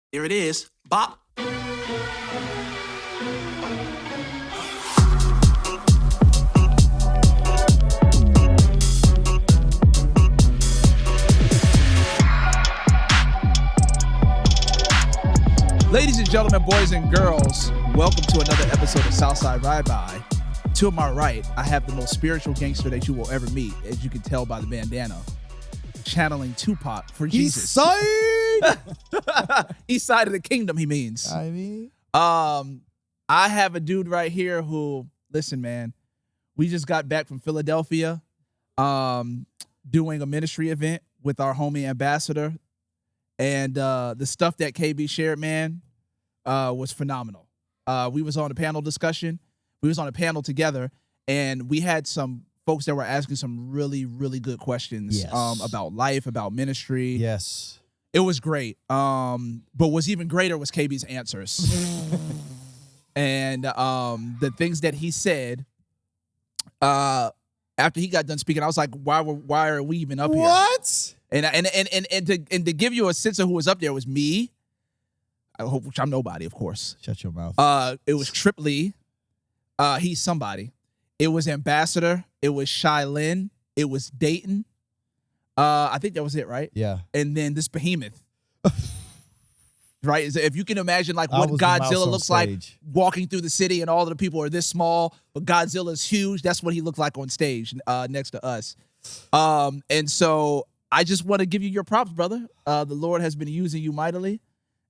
Here it is. Bop. Ladies and gentlemen, boys and girls, welcome to another episode of Southside Rabbi. To my right, I have the most spiritual gangster that you will ever meet, as you can tell by the bandana, channeling Tupac for Jesus. East side. East side of the kingdom, he means. I have a dude right here who, listen, man, we just got back from Philadelphia, doing a ministry event with our homie ambassador. And the stuff that KB shared, man, was phenomenal. We was on a panel discussion. We was on a panel together, and we had some folks that were asking some really, really good questions about life, about ministry. Yes. It was great. But what's even greater was KB's answers. And the things that he said after he got done speaking, I was like, why are we even up here? What? And to give you a sense of who was up there was me. I hope, which I'm nobody, of course. Shut your mouth. It was Trip Lee. He's somebody. It was Ambassador. It was Shy Lynn. It was Dayton. I think that was it, right? Yeah. And then this behemoth. Right? If you can imagine like what Godzilla looks like walking through the city and all of the people are this small, but Godzilla's huge. That's what he looked like on stage next to us. And so I just want to give you your props, brother. The Lord has been using you mightily,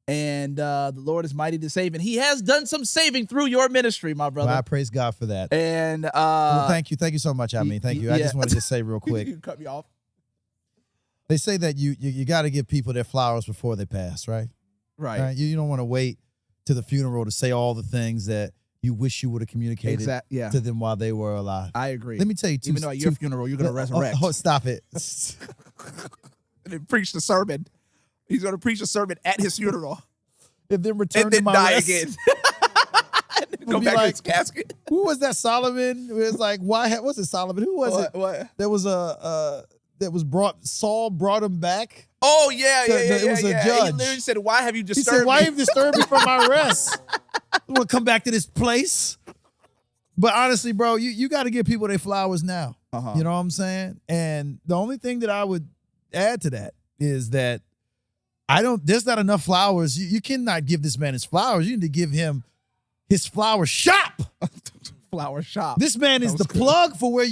and the Lord is mighty to save. And he has done some saving through your ministry, my brother. Well, I praise God for that. And well, thank you so much. I mean, thank you. I just wanted to say real quick. You cut me off. They say that you got to give people their flowers before they pass, right? Right. You don't want to wait to the funeral to say all the things that you wish you would have communicated to them while they were alive. I agree. Let me tell you, even though at your funeral you're going to resurrect. Oh, stop it. And then preach the sermon. He's going to preach a sermon at his funeral. And then return and then to my die rest. again. And then go back to his casket. Who was that? Solomon? It was like, why? Was it Solomon? Who was it? What? There was Saul brought him back. Oh, yeah. It was a judge. He literally said, why have you disturbed me? He said, why have you disturbed me from my rest? We'll come back to this place. But honestly, bro, you got to give people their flowers now. You know what I'm saying? And the only thing that I would add to that is that there's not enough flowers. You cannot give this man his flowers. You need to give him his flower shop. Flower shop. This man is the plug for where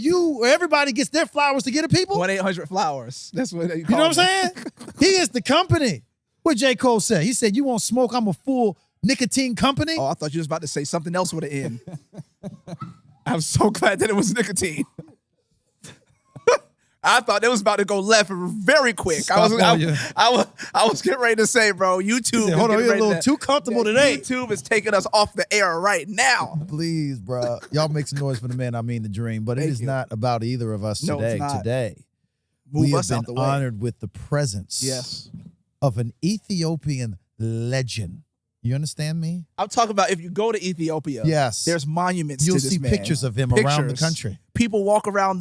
everybody gets their flowers to get to people. 1-800-Flowers. That's what they call You know what I'm saying? He is the company. What J. Cole said. He said, you want smoke, I'm a full nicotine company. Oh, I thought you was about to say something else with an N. I'm so glad that it was nicotine. I thought it was about to go left very quick. I was getting ready to say, bro, YouTube. Hold on, you're a little too comfortable today. YouTube is taking us off the air right now. Please, bro. Y'all make some noise for the man I mean the dream. But it is not about either of us today. Today, we have been honored with the presence of an Ethiopian legend. You understand me? I'm talking about if you go to Ethiopia, there's monuments to this man. You'll see pictures of him around the country. People walk around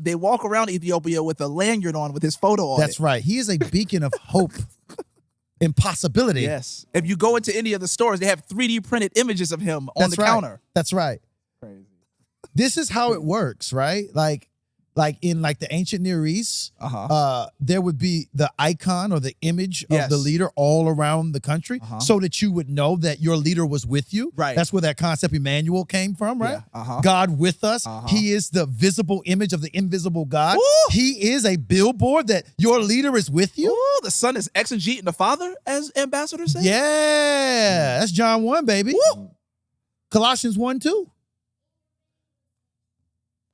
they walk around Ethiopia with a lanyard on with his photo on That's right. He is a beacon of hope and possibility. Yes. If you go into any of the stores, they have 3D printed images of him on the counter. That's right. Crazy. This is how it works, right? Like in the ancient Near East, there would be the icon or the image of the leader all around the country so that you would know that your leader was with you. Right. That's where that concept Emmanuel came from, right? Yeah. God with us. He is the visible image of the invisible God. Ooh. He is a billboard that your leader is with you. Ooh, the Son is exegeting the Father, as Ambassador said. Yeah. That's John 1, baby. Woo. Colossians 1:2.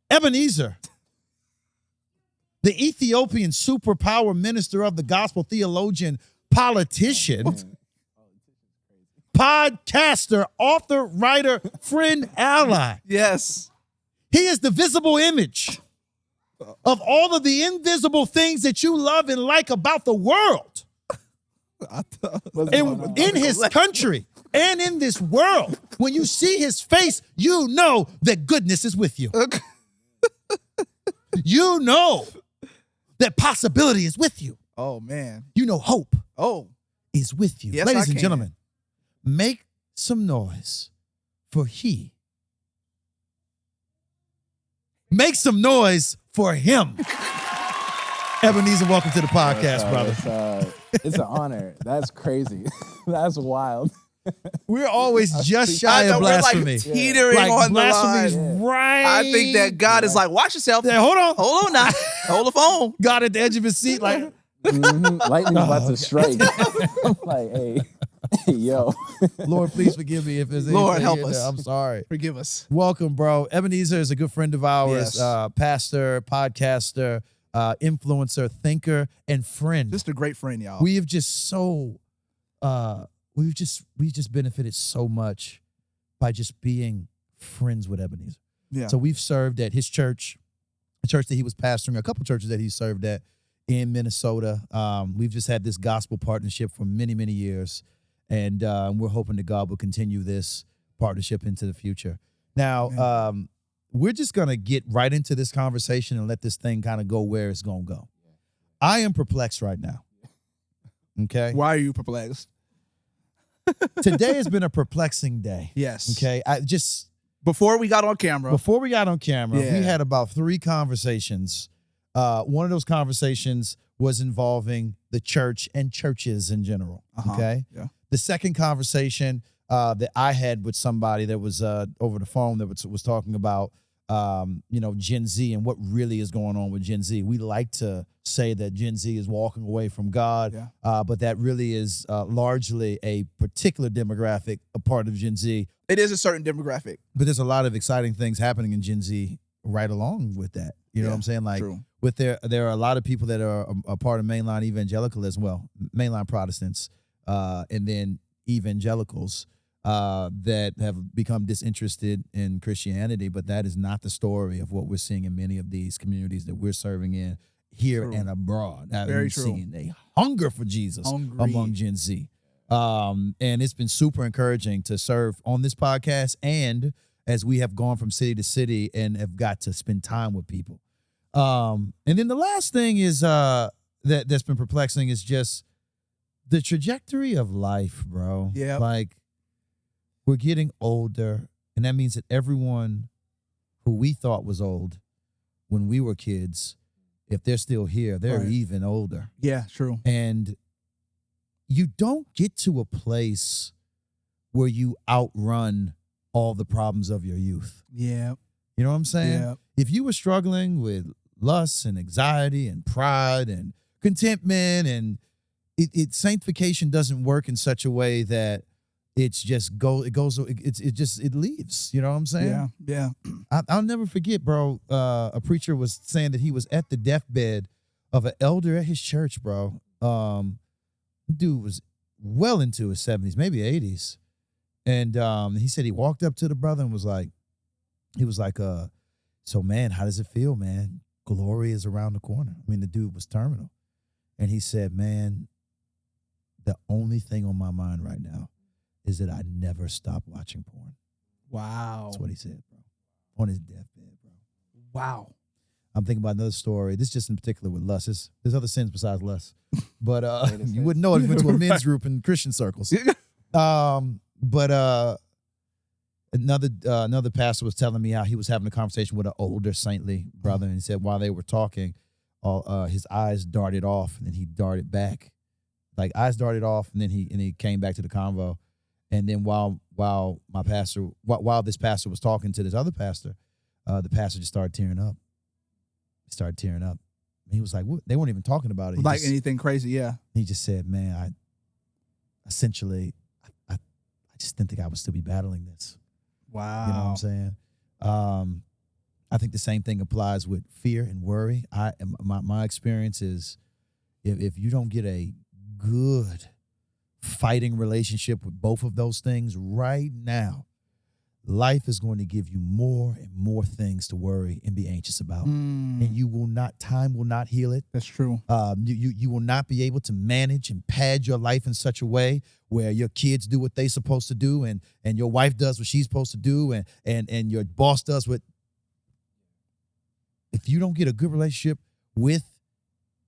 Ebenezer, the Ethiopian superpower minister of the gospel, theologian, politician, podcaster, author, writer, friend, ally. Yes. He is the visible image of all of the invisible things that you love and like about the world. In his country and in this world, when you see his face, you know that goodness is with you. You know that possibility is with you. Oh, man. You know hope is with you. Yes, Ladies I and can. gentlemen, make some noise for he. Make some noise for him. Ebenezer, welcome to the podcast, brother. It's an honor. That's crazy. That's wild. We're always just shy I know, of we're blasphemy. like teetering Like on the blasphemy is line. right. I think that God is like, watch yourself. Yeah, hold on. Hold on now. Hold the phone. God at the edge of his seat, like, Lightning's about to strike. I'm like, hey, yo. Lord, please forgive me if there's Lord, anything help in us. there. I'm sorry. Forgive us. Welcome, bro. Ebenezer is a good friend of ours, Yes. pastor, podcaster, influencer, thinker, and friend. Just a great friend, y'all. We have just we've just benefited so much by just being friends with Ebenezer. Yeah. So we've served at his church, the church that he was pastoring, a couple churches that he served at in Minnesota. We've just had this gospel partnership for many, many years. And we're hoping that God will continue this partnership into the future. Now, we're just going to get right into this conversation and let this thing kind of go where it's going to go. I am perplexed right now. Okay. Why are you perplexed? Today has been a perplexing day. Yes. Okay. Before we got on camera. Before we got on camera, Yeah. we had about 3 conversations. One of those conversations was involving the church and churches in general. Okay. Yeah. The second conversation that I had with somebody that was over the phone that was talking about, Gen Z and what really is going on with Gen Z. We like to say that Gen Z is walking away from God, but that really is largely a particular demographic, a part of Gen Z. It is a certain demographic. But there's a lot of exciting things happening in Gen Z right along with that. You know what I'm saying? Like, true. there are a lot of people that are a part of mainline evangelicalism, mainline Protestants, and then evangelicals that have become disinterested in Christianity, but that is not the story of what we're seeing in many of these communities that we're serving in here and abroad. Very true. Seeing a hunger for Jesus among Gen Z. And it's been super encouraging to serve on this podcast and as we have gone from city to city and have got to spend time with people. And then the last thing is that's been perplexing is just the trajectory of life, bro. Yeah. Like, we're getting older, and that means that everyone who we thought was old when we were kids, if they're still here, they're even older. Yeah, true. And you don't get to a place where you outrun all the problems of your youth. Yeah. You know what I'm saying? Yeah. If you were struggling with lust and anxiety and pride and contentment, and sanctification doesn't work in such a way that it leaves. You know what I'm saying? Yeah. I'll never forget, bro. A preacher was saying that he was at the deathbed of an elder at his church, bro. Dude was well into his 70s, maybe 80s. And he said he walked up to the brother and was like, so man, how does it feel, man? Glory is around the corner. I mean, the dude was terminal. And he said, man, the only thing on my mind right now is that I never stop watching porn. Wow. That's what he said, bro. On his deathbed, bro. Wow. I'm thinking about another story. This just in particular with lust. There's other sins besides lust. But you wouldn't know if you went to a men's group in Christian circles. But another pastor was telling me how he was having a conversation with an older saintly brother, and he said while they were talking, his eyes darted off, and then he darted back. Like, eyes darted off, and then he came back to the convo. And then while this pastor was talking to this other pastor, the pastor just started tearing up. He started tearing up. And he was like, what? They weren't even talking about it. Anything crazy, yeah. He just said, man, I just didn't think I would still be battling this. Wow. You know what I'm saying? I think the same thing applies with fear and worry. My experience is if you don't get a good fighting relationship with both of those things right now, life is going to give you more and more things to worry and be anxious about. And time will not heal it. That's true. You will not be able to manage and pad your life in such a way where your kids do what they're supposed to do and your wife does what she's supposed to do and your boss does what. If you don't get a good relationship with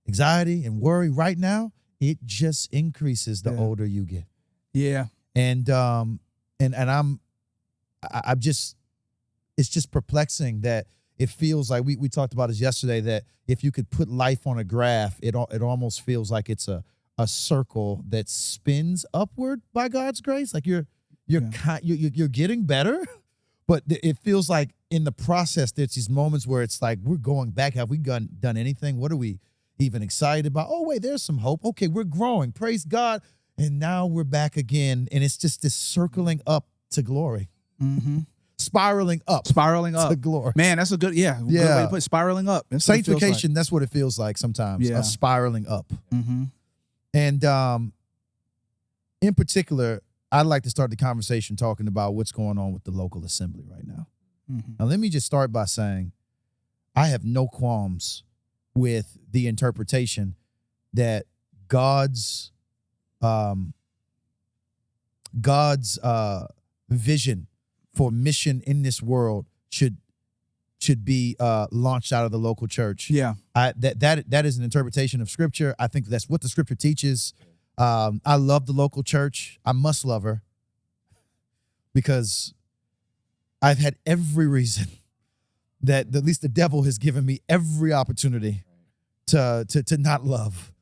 anxiety and worry right now, it just increases the older you get. Yeah. And I'm just, it's just perplexing that it feels like we talked about this yesterday, that if you could put life on a graph, it almost feels like it's a circle that spins upward by God's grace. Like you're getting better, but it feels like in the process there's these moments where it's like we're going back. Have we done anything? What are we even excited about? Oh wait, there's some hope. Okay, we're growing. Praise God. And now we're back again, and it's just this circling up to glory. Mm-hmm. Spiraling up to glory. Man, that's a good good way to put it, spiraling up. That's sanctification, that's what it feels like sometimes, a spiraling up. Mm-hmm. And in particular, I'd like to start the conversation talking about what's going on with the local assembly right now. Mm-hmm. Now, let me just start by saying I have no qualms with the interpretation that God's vision for mission in this world should be launched out of the local church. Yeah, that is an interpretation of Scripture. I think that's what the Scripture teaches. I love the local church. I must love her because I've had every reason that at least the devil has given me every opportunity to not love,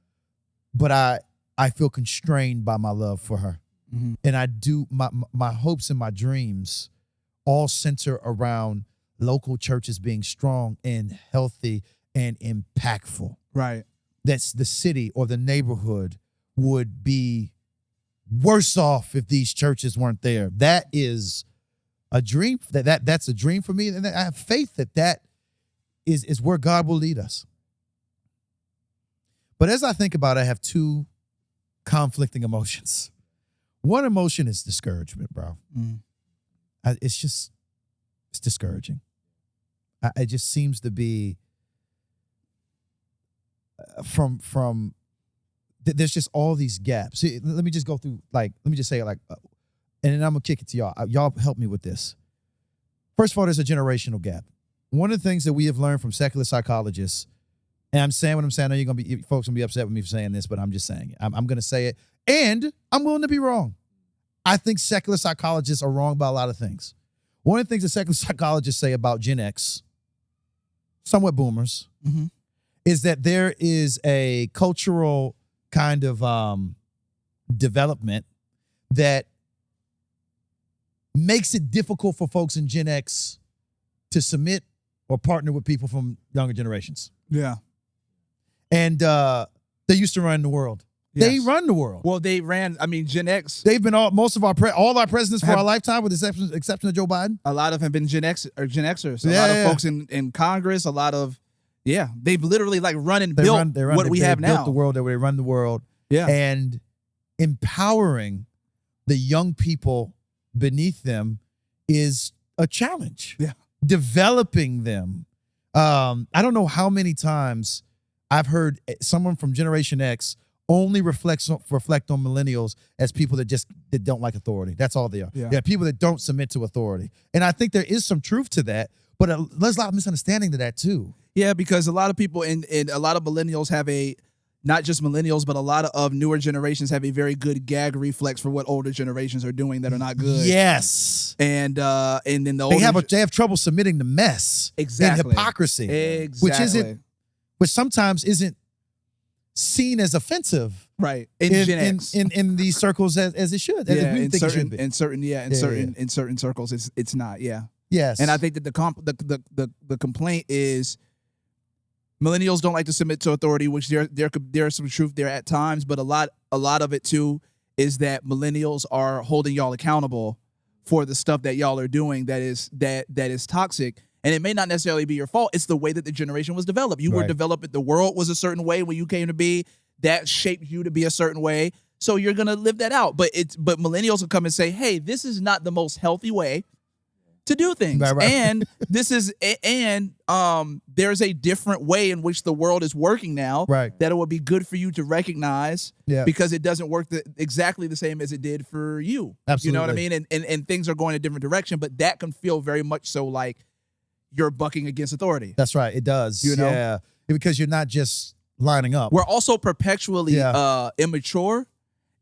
but I feel constrained by my love for her. Mm-hmm. And I do, my hopes and my dreams all center around local churches being strong and healthy and impactful. Right. That's the city or the neighborhood would be worse off if these churches weren't there. That is a dream. That's a dream for me. And I have faith that is where God will lead us. But as I think about it, I have two conflicting emotions. One emotion is discouragement, bro. Mm. It's discouraging. It just seems to be from there's just all these gaps. See, let me just go through, let me just say it and then I'm going to kick it to y'all. Y'all help me with this. First of all, there's a generational gap. One of the things that we have learned from secular psychologists, and I'm saying what I'm saying, I know folks going to be upset with me for saying this, but I'm just saying it. I'm going to say it, and I'm willing to be wrong. I think secular psychologists are wrong about a lot of things. One of the things that secular psychologists say about Gen X, somewhat boomers, mm-hmm. is that there is a cultural kind of development that makes it difficult for folks in Gen X to submit or partner with people from younger generations. Yeah. And they used to run the world. Yes. They run the world. Well, they ran, Gen X. They've been all our presidents for our lifetime, with the exception of Joe Biden. A lot of them have been Gen Xers. A lot of folks in Congress, a lot of, they've literally run and built what we have now. Built the world, they run the world. Yeah. And empowering the young people beneath them is a challenge. Yeah. Developing them. I don't know how many times I've heard someone from Generation X only reflect on millennials as people that don't like authority. That's all they are. Yeah. They're people that don't submit to authority. And I think there is some truth to that, but there's a lot of misunderstanding to that too. Yeah, because a lot of people and a lot of millennials have not just millennials, but a lot of newer generations have a very good gag reflex for what older generations are doing that are not good. Yes. And then they have trouble submitting to mess. Exactly. And hypocrisy. Exactly. Which sometimes isn't seen as offensive. Right. In Gen X. In these circles as it should. As we think it should be. In certain circles it's not, yeah. Yes. And I think that the complaint is millennials don't like to submit to authority, which there's some truth there at times, but a lot of it too is that millennials are holding y'all accountable for the stuff that y'all are doing that is toxic. And it may not necessarily be your fault. It's the way that the generation was developed. You were developed. The world was a certain way when you came to be. That shaped you to be a certain way. So you're gonna live that out. But millennials will come and say, "Hey, this is not the most healthy way to do things." Right. And there's a different way in which the world is working now. Right. That it would be good for you to recognize. Yeah. Because it doesn't work exactly the same as it did for you. Absolutely. You know what I mean? And things are going a different direction. But that can feel very much so like you're bucking against authority. That's right. It does. You know? Yeah. Because you're not just lining up. We're also perpetually immature,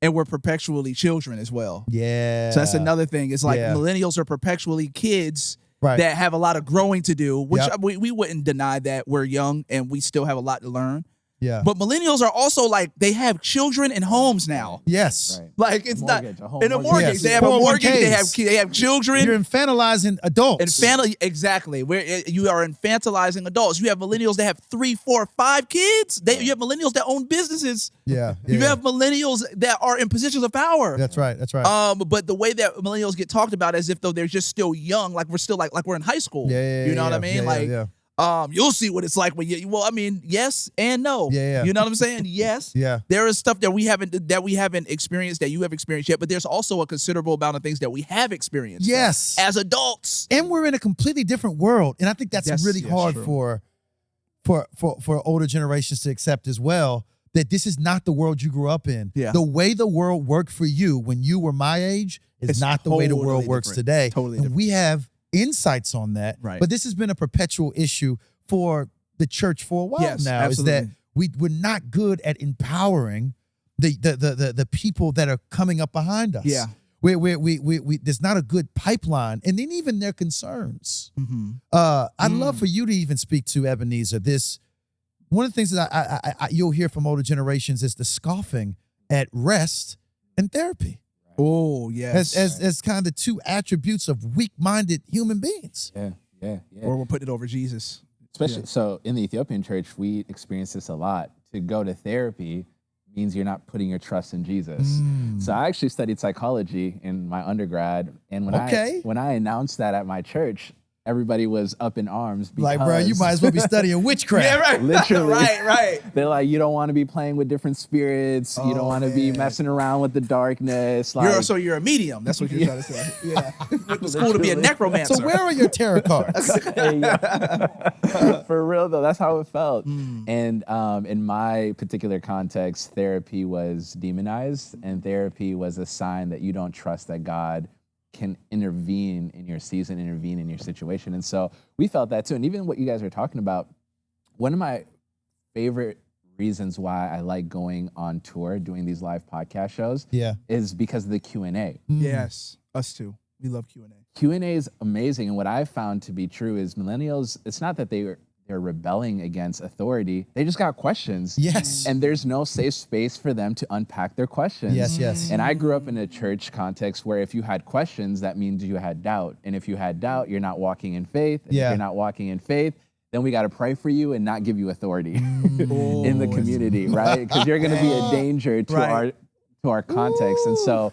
and we're perpetually children as well. Yeah. So that's another thing. It's like millennials are perpetually kids that have a lot of growing to do, which we wouldn't deny that we're young and we still have a lot to learn. Yeah. But millennials are also like, they have children and homes now. Yes. Right. Like it's Mortgage, not a home in a mortgage. Yes. They have a mortgage. 401ks. They have children. You're infantilizing adults. Exactly. Where you are infantilizing adults. You have millennials that have 3, 4, 5 kids. You have millennials that own businesses. Yeah. You have millennials that are in positions of power. That's right. That's right. But the way that millennials get talked about as if though they're just still young, like we're still like we're in high school. You know what I mean? You'll see what it's like when yes and no. You know what I'm saying? Yes. There is stuff that we haven't experienced that you have experienced yet, but there's also a considerable amount of things that we have experienced. Yes. As adults. And we're in a completely different world. And I think that's really hard for older generations to accept as well, that this is not the world you grew up in. The way the world worked for you when you were my age is not the way the world works today. Totally different. We have insights on that. Right. But this has been a perpetual issue for the church for a while now. Absolutely. Is that we're not good at empowering the people that are coming up behind us. Yeah. We there's not a good pipeline, and then even their concerns. I'd love for you to even speak to Ebenezer. One of the things that you'll hear from older generations is the scoffing at rest and therapy. Oh, yes. As kind of the two attributes of weak-minded human beings. Yeah. Or we're putting it over Jesus. Especially so in the Ethiopian church, we experience this a lot. To go to therapy means you're not putting your trust in Jesus. So I actually studied psychology in my undergrad, and when I announced that at my church, everybody was up in arms because, like, bro, you might as well be studying witchcraft. Yeah, right. Literally. right. They're like, you don't want to be playing with different spirits. You don't want to be messing around with the darkness. Like, you're a medium. That's what you're trying to say. Yeah. Went to school to be a necromancer. So where are your tarot cards? For real, though, that's how it felt. And in my particular context, therapy was demonized, and therapy was a sign that you don't trust that God can intervene in your season, intervene in your situation. And so we felt that too. And even what you guys are talking about, one of my favorite reasons why I like going on tour, doing these live podcast shows, is because of the Q&A. Yes, us too. We love Q&A. Q&A is amazing. And what I've found to be true is millennials, it's not that they're rebelling against authority. They just got questions. Yes. And there's no safe space for them to unpack their questions. Yes. And I grew up in a church context where if you had questions, that means you had doubt. And if you had doubt, you're not walking in faith. And if you're not walking in faith, then we got to pray for you and not give you authority in the community, right? Because you're going to be a danger to our context. And so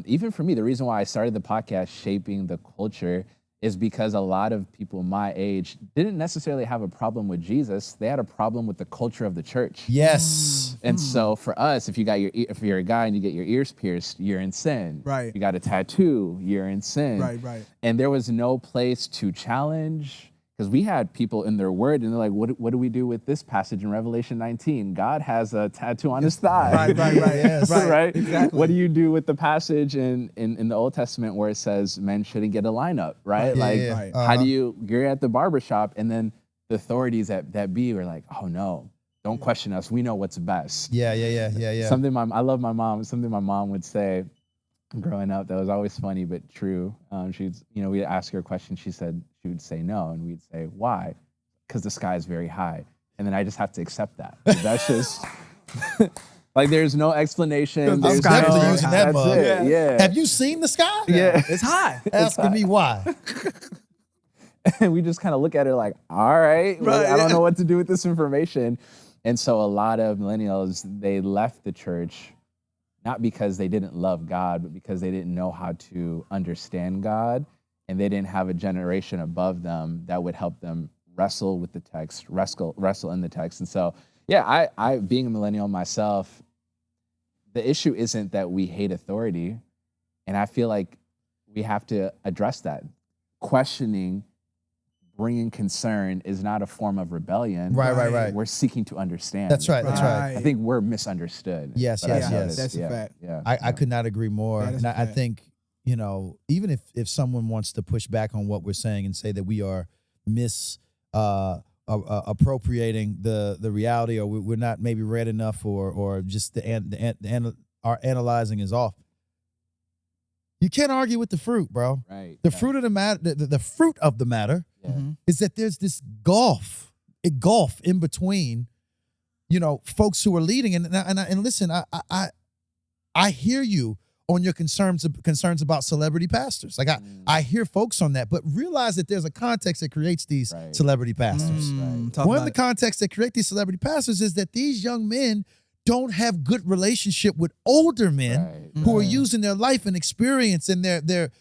even for me, the reason why I started the podcast, Shaping the Culture, is because a lot of people my age didn't necessarily have a problem with Jesus. They had a problem with the culture of the church. Yes. And so for us, if you're a guy and you get your ears pierced, you're in sin. Right. You got a tattoo, you're in sin. Right. And there was no place to challenge, because we had people in their word and they're like, what do we do with this passage in Revelation 19? God has a tattoo on his thigh. Right. Yes. Right? Exactly. What do you do with the passage in the Old Testament where it says men shouldn't get a lineup, right? How do you're at the barbershop and then the authorities that be were like, oh no, don't question us. We know what's best. Yeah. I love my mom. Something my mom would say growing up that was always funny but true. We'd ask her a question. She would say no, and we'd say why? Because the sky is very high, and then I just have to accept that. That's just like there's no explanation. I'm definitely using that mug. Yeah. Have you seen the sky? Yeah, it's high. Asking me why. And we just kind of look at it like, all right, I don't know what to do with this information. And so a lot of millennials, they left the church not because they didn't love God, but because they didn't know how to understand God, and they didn't have a generation above them that would help them wrestle with the text, wrestle in the text. And so, I being a millennial myself, the issue isn't that we hate authority, and I feel like we have to address that. Questioning, bringing concern is not a form of rebellion. Right. We're seeking to understand. That's right. I think we're misunderstood. Yes. That's a fact. Yeah. I could not agree more. And I think, even if someone wants to push back on what we're saying and say that we are appropriating the reality, or we're not maybe read enough, or just our analyzing is off. You can't argue with the fruit, bro. Right. The fruit of the matter, the fruit of the matter is that there's this gulf in between, folks who are leading. And listen, I hear you on your concerns about celebrity pastors. Like I hear folks on that, but realize that there's a context that creates these celebrity pastors. One of the contexts that create these celebrity pastors is that these young men don't have good relationship with older men who are using their life and experience and their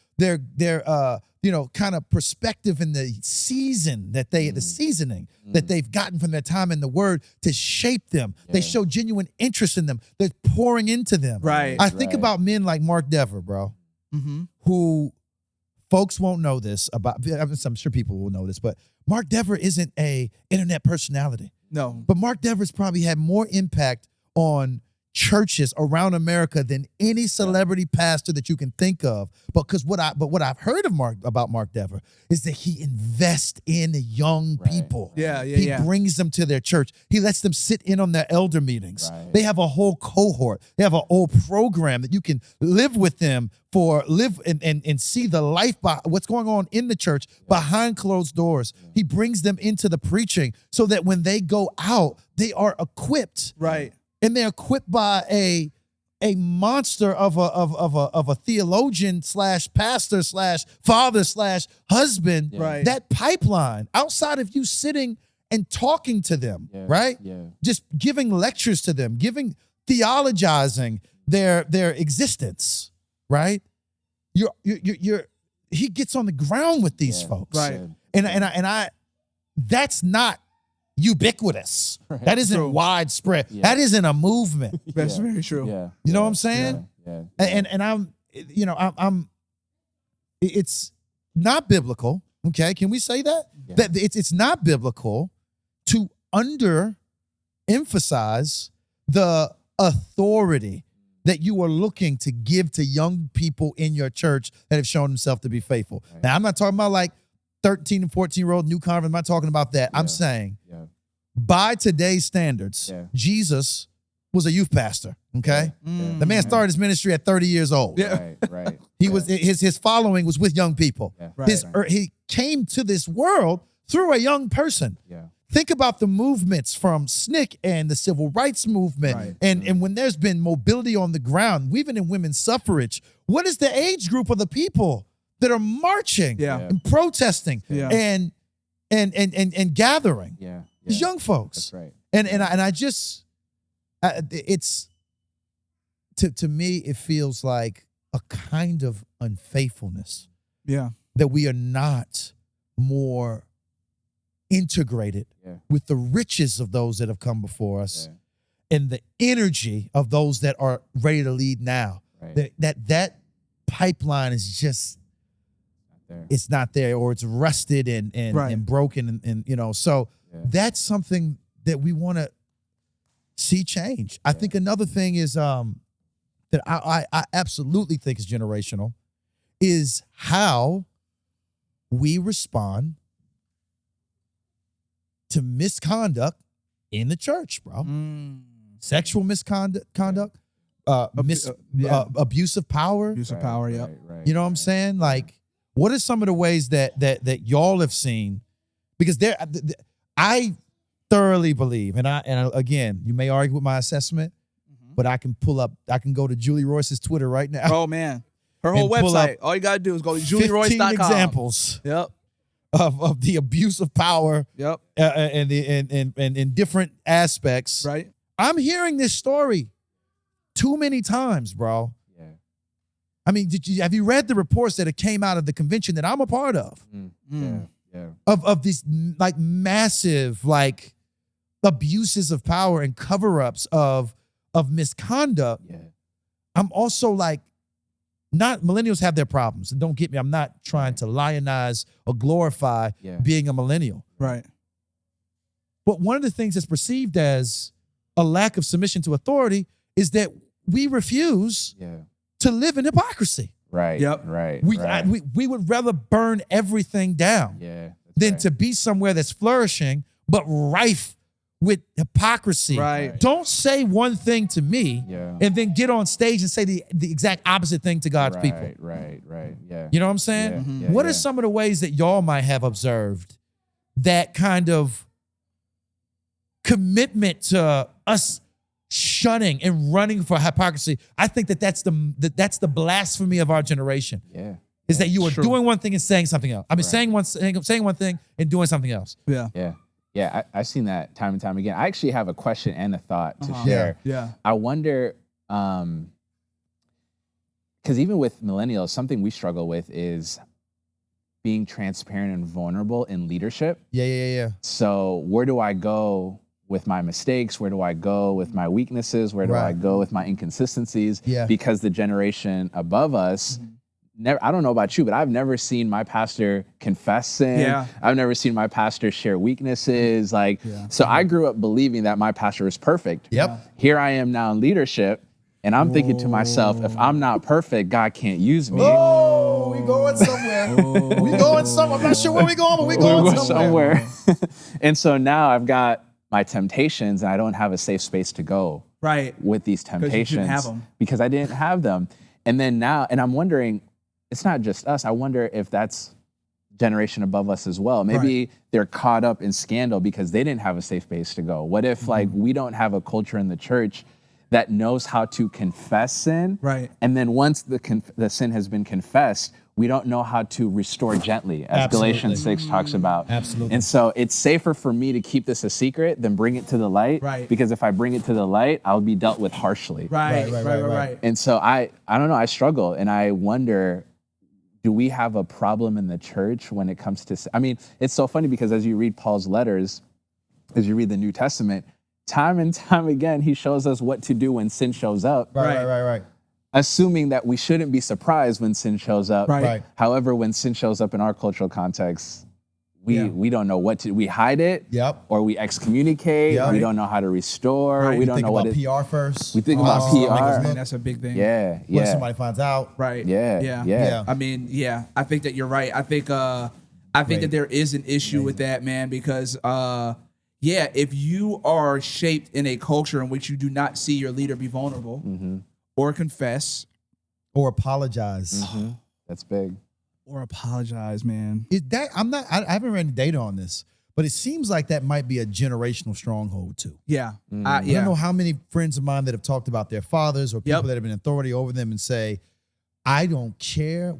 kind of perspective in the season that the seasoning that they've gotten from their time in the Word to shape them. They show genuine interest in them. They're pouring into them. I think about men like Mark Dever, bro, who folks won't know this about. I'm sure people will know this, but Mark Dever isn't a internet personality. No, but Mark Dever's probably had more impact on churches around America than any celebrity pastor that you can think of. But what I've heard about Mark Dever is that he invests in young people. He brings them to their church. He lets them sit in on their elder meetings. They have a whole cohort. They have a whole program that you can live with them and see the life what's going on in the church behind closed doors. He brings them into the preaching so that when they go out, they are equipped. And they're equipped by a monster of a theologian / pastor / father / husband. That pipeline, outside of you sitting and talking to them, just giving lectures to them, theologizing their existence, he gets on the ground with these folks, and I that's not ubiquitous. That isn't widespread. That isn't a movement. That's very true. You know what I'm saying? And I'm it's not biblical. Okay, can we say that? That it's not biblical to emphasize the authority that you are looking to give to young people in your church that have shown themselves to be faithful. Now, I'm not talking about like 13 and 14-year-old new convert. I'm not talking about that. I'm saying by today's standards, Jesus was a youth pastor, okay? The man started his ministry at 30 years old. He was his following was with young people. He came to this world through a young person. Think about the movements from SNCC and the civil rights movement. And when there's been mobility on the ground, even in women's suffrage, what is the age group of the people that are marching and protesting and gathering? It's young folks. That's right. And I just, it's, to me, it feels like a kind of unfaithfulness. That we are not more integrated with the riches of those that have come before us and the energy of those that are ready to lead now. That pipeline is just, it's not there, or it's rusted and broken. And so that's something that we want to see change. I think another thing is that I absolutely think is generational is how we respond to misconduct in the church, bro. Sexual misconduct, abuse of power. Abuse of power, You know what I'm saying? Like, what are some of the ways that y'all have seen? Because I thoroughly believe, and again, you may argue with my assessment, but I can go to Julie Royce's Twitter right now. Oh man, her whole website. All you gotta do is go to julieroyce.com. 15 examples. Of the abuse of power. And in different aspects. I'm hearing this story too many times, bro. I mean, have you read the reports that came out of the convention that I'm a part of? Of these like massive like abuses of power and cover-ups of misconduct. I'm also like, not millennials have their problems. And don't get me, I'm not trying to lionize or glorify being a millennial. But one of the things that's perceived as a lack of submission to authority is that we refuse to live in hypocrisy. We would rather burn everything down than to be somewhere that's flourishing but rife with hypocrisy. Right. Don't say one thing to me Yeah. and then get on stage and say the exact opposite thing to God's people. Right. Yeah. You know what I'm saying? Yeah, yeah, What are yeah. some of the ways that y'all might have observed that kind of commitment to us shunning and running for hypocrisy? I think that's the blasphemy of our generation. Yeah. Is that you are True. doing one thing and saying something else. I mean, saying one thing and doing something else. Yeah. I've seen that time and time again. I actually have a question and a thought to share. Yeah. I wonder, because even with millennials, something we struggle with is being transparent and vulnerable in leadership. Yeah. So where do I go with my mistakes? Where do I go with my weaknesses? Where do I go with my inconsistencies? Yeah. Because the generation above us, I don't know about you, but I've never seen my pastor confess sin. Yeah. I've never seen my pastor share weaknesses. So I grew up believing that my pastor was perfect. Yep. Here I am now in leadership, and I'm thinking to myself, if I'm not perfect, God can't use me. Oh, we going somewhere. We going somewhere. I'm not sure where we going, but we going somewhere. And so now I've got my temptations, and I don't have a safe space to go with these temptations you didn't have them. because I didn't have them. And then now, and I'm wondering, it's not just us. I wonder if that's generation above us as well. Maybe they're caught up in scandal because they didn't have a safe space to go. What if we don't have a culture in the church that knows how to confess sin? Right. And then once the sin has been confessed, we don't know how to restore gently, as Galatians 6 talks about. Absolutely. And so it's safer for me to keep this a secret than bring it to the light. Right. Because if I bring it to the light, I'll be dealt with harshly. Right. And so I don't know, I struggle, and I wonder, do we have a problem in the church when it comes to, I mean, it's so funny because as you read Paul's letters, as you read the New Testament, time and time again, he shows us what to do when sin shows up. Right. Assuming that we shouldn't be surprised when sin shows up. Right. However, when sin shows up in our cultural context, we don't know what to, we hide it. Yep. Or we excommunicate. Yep. We don't know how to restore. Right. We don't Think know about what PR first. We think about PR. Man, that's a big thing. Yeah. What if somebody finds out? Right. Yeah. I mean, I think that you're right. I think that there is an issue with that, man, because if you are shaped in a culture in which you do not see your leader be vulnerable or confess Or apologize. That's big. or apologize, man. I haven't read any data on this, but it seems like that might be a generational stronghold too. Yeah. I don't know how many friends of mine that have talked about their fathers or people that have been authority over them and say, I don't care.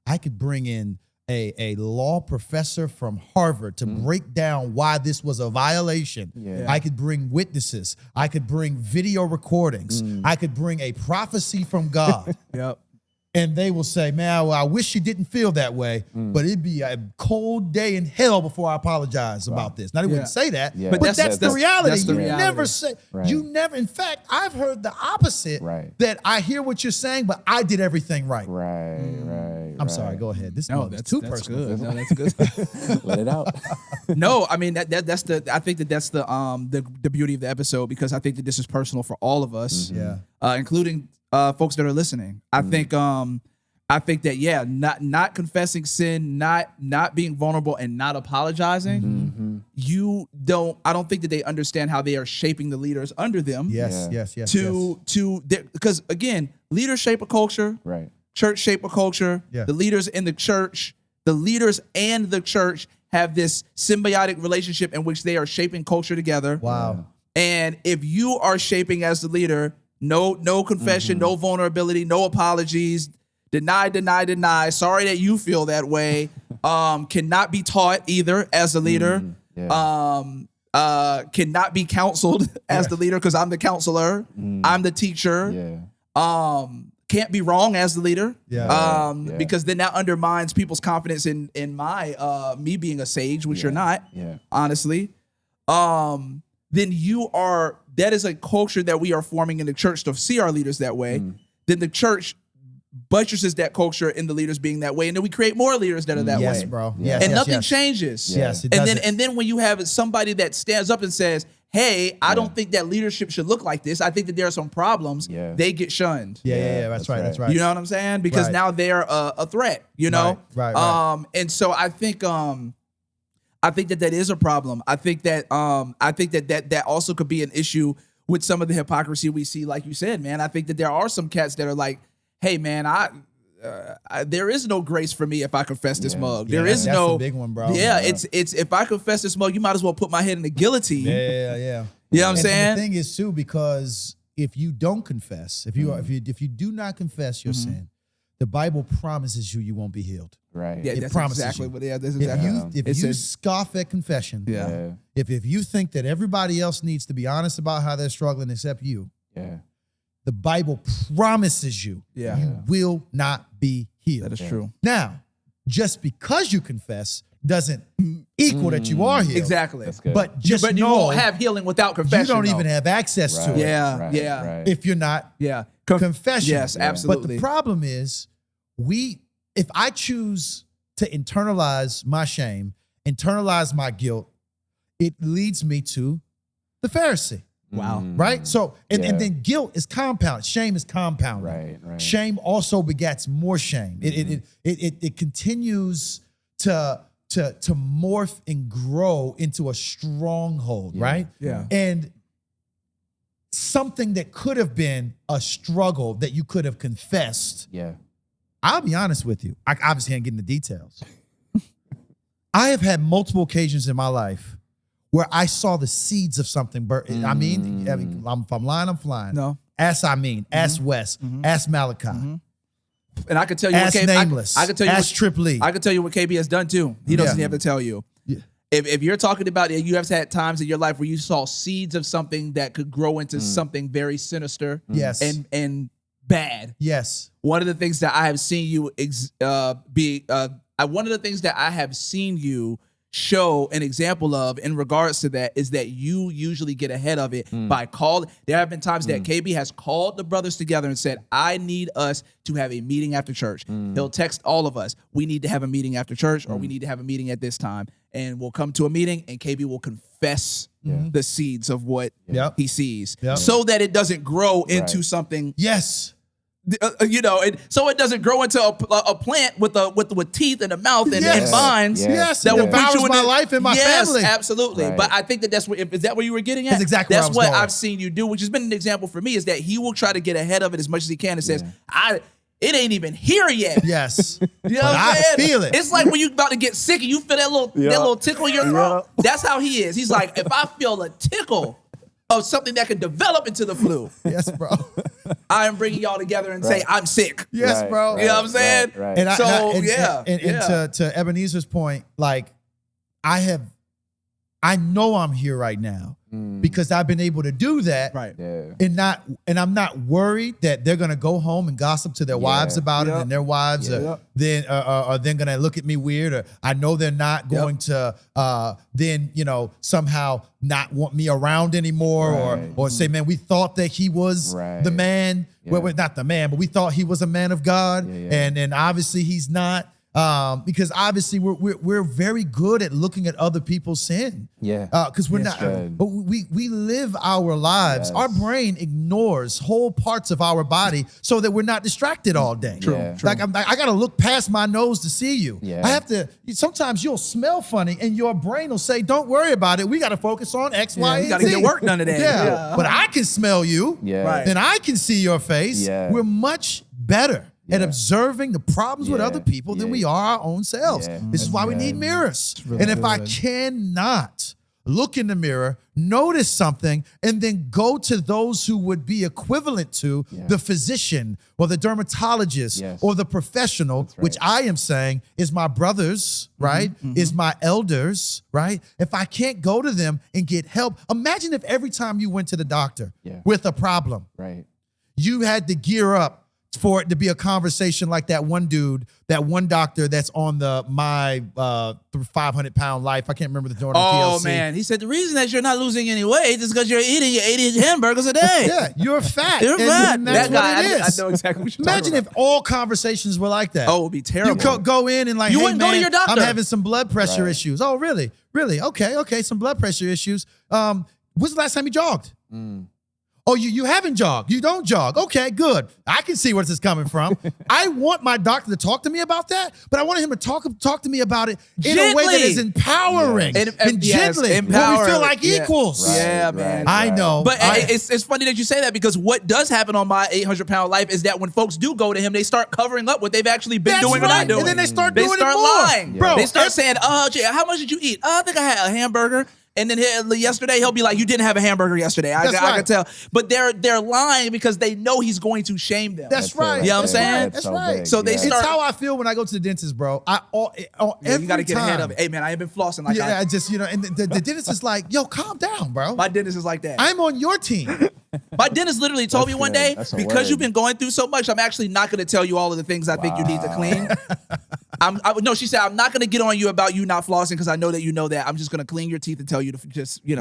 I could bring in a law professor from Harvard to break down why this was a violation. Yeah. I could bring witnesses. I could bring video recordings. I could bring a prophecy from God. Yep. And they will say, man, well, I wish you didn't feel that way, but it'd be a cold day in hell before I apologize about this. Now, they wouldn't say that, Yeah. but that's the reality. That's the You reality. never say, in fact, I've heard the opposite, that I hear what you're saying, but I did everything right. Right. I'm sorry, go ahead. This No, is that's too that's personal. good. No, that's good. Let it out. No, I mean I think that's the beauty of the episode, because I think that this is personal for all of us, including folks that are listening. I think that not confessing sin, not being vulnerable, and not apologizing. I don't think that they understand how they are shaping the leaders under them. Yes. Because again, leaders shape a culture. Right. Church shape a culture. Yeah. The leaders in the church, the leaders and the church have this symbiotic relationship in which they are shaping culture together. Wow. And if you are shaping as the leader, no confession, no vulnerability, no apologies, deny. Sorry that you feel that way. Cannot be taught either as a leader. Cannot be counseled as the leader, because I'm the counselor. I'm the teacher. Can't be wrong as the leader. Because then that undermines people's confidence in my me being a sage, which you're not, honestly. Then that is a culture that we are forming in the church to see our leaders that way. Then the church buttresses that culture in the leaders being that way, and then we create more leaders that are that way. Yes, bro. Yes, and yes, nothing yes. changes. Yes, it and doesn't. then when you have somebody that stands up and says, "Hey, I don't think that leadership should look like this. I think that there are some problems." They get shunned. Yeah, that's right. You know what I'm saying? Because now they're a threat. You know. Right. And so I think I think that is a problem. I think that that also could be an issue with some of the hypocrisy we see, like you said, man. I think that there are some cats that are like, hey, man, there is no grace for me if I confess this mug. There is that's no a big one, bro. Yeah, it's if I confess this mug, you might as well put my head in the guillotine. Yeah. You know what I'm saying? And the thing is too, because if you don't confess, if you do not confess your sin, the Bible promises you won't be healed. Right. Yeah, It that's promises exactly you. what. Yeah, that's exactly. If you scoff at confession, if you think that everybody else needs to be honest about how they're struggling except you, the Bible promises you you will not be healed. That is true. Now, just because you confess doesn't equal that you are healed. Exactly. But just you know won't have healing without confession. you don't though. even have access to it. Yeah. If you're not confession. Yes, absolutely. But the problem is, if I choose to internalize my shame, internalize my guilt, it leads me to the Pharisee. Wow. Right? So, and then guilt is compound. Shame is compound. Right. Shame also begets more shame. It continues to morph and grow into a stronghold, right? Yeah. And something that could have been a struggle that you could have confessed. Yeah. I'll be honest with you. I obviously can't get into details. I have had multiple occasions in my life where I saw the seeds of something. I mean, if I'm lying, I'm flying. No. Ask Wes. Ask Malachi. And I can tell you Ask what KB, Nameless. I can tell you Ask what, Trip Lee. I can tell you what KB has done too. He doesn't have to tell you. Yeah. If you're talking about it, you have had times in your life where you saw seeds of something that could grow into something very sinister. Yes. And bad. Yes. One of the things that I have seen you one of the things that I have seen you show an example of in regards to that is that you usually get ahead of it by calling. There have been times that KB has called the brothers together and said, I need us to have a meeting after church. He'll text all of us. We need to have a meeting after church, or we need to have a meeting at this time. And we'll come to a meeting and KB will confess the seeds of what he sees so that it doesn't grow into something. Yes. And so it doesn't grow into a plant with teeth and a mouth and vines. Yes, that will devours put you in my life and my family. Yes, absolutely. Right. But I think that's what, is that where you were getting at? That's exactly that's where I was what going. I've seen you do, which has been an example for me, is that he will try to get ahead of it as much as he can and says, it ain't even here yet. Yes. You know But what I'm I saying? feel it. It's like when you about to get sick and you feel that little tickle in your throat. That's how he is. He's like, if I feel a tickle of something that can develop into the flu, Yes, bro. I am bringing y'all together and say, I'm sick. Yes, bro. You know what I'm saying? Right. And So, to Ebenezer's point, like I know I'm here right now because I've been able to do that, Right. And I'm not worried that they're gonna go home and gossip to their wives about it, and their wives are then gonna look at me weird, or I know they're not going to then somehow not want me around anymore, or say, man, we thought that he was the man. Well, not the man, but we thought he was a man of God, and obviously he's not. Because obviously we're very good at looking at other people's sin. Because we're not. But we live our lives. Our brain ignores whole parts of our body so that we're not distracted all day. True. Like I got to look past my nose to see you. I have to. Sometimes you'll smell funny, and your brain will say, "Don't worry about it. We got to focus on X, Y, and Z. You got to get work done today. But I can smell you. Right. And I can see your face. We're much better at observing the problems with other people than we are our own selves. This is why we need mirrors. And if I cannot look in the mirror, notice something, and then go to those who would be equivalent to the physician or the dermatologist or the professional, which I am saying is my brothers, right? Is my elders, right? If I can't go to them and get help, imagine if every time you went to the doctor with a problem, you had to gear up for it to be a conversation like that one dude, that one doctor that's on my 500-pound life. I can't remember the joint on TLC. Oh, man. He said the reason that you're not losing any weight is because you're eating 80 hamburgers a day. Yeah, you're fat. You're fat. And that's that guy, what it is. I know exactly what you're Imagine talking if all conversations were like that. about. Oh, it would be terrible. You go in and like, You hey, wouldn't go to man, your doctor. I'm having some blood pressure issues. Oh, really? Really? Okay, some blood pressure issues. When's the last time you jogged? Oh, you haven't jogged. You don't jog. Okay, good. I can see where this is coming from. I want my doctor to talk to me about that, but I want him to talk to me about it in a way that is empowering and gently, where we feel like equals. Right, man. I know. But it's funny that you say that, because what does happen on my 800-pound life is that when folks do go to him, they start covering up what they've actually been doing or not doing. And then they start doing it more. Lying. Bro, they start saying, oh, Jay, how much did you eat? Oh, I think I had a hamburger. And then yesterday he'll be like, you didn't have a hamburger yesterday. I can tell. But they're lying because they know he's going to shame them. That's right. You know what I'm saying? That's right. So they start. It's how I feel when I go to the dentist, bro. You got to get ahead of it. Hey, man, I ain't been flossing like I just, and the dentist is like, yo, calm down, bro. My dentist is like that. I'm on your team. My dentist literally told me one day, because you've been going through so much, I'm actually not going to tell you all of the things I think you need to clean. No, she said, I'm not going to get on you about you not flossing because I know that you know that. I'm just going to clean your teeth and tell you to just, do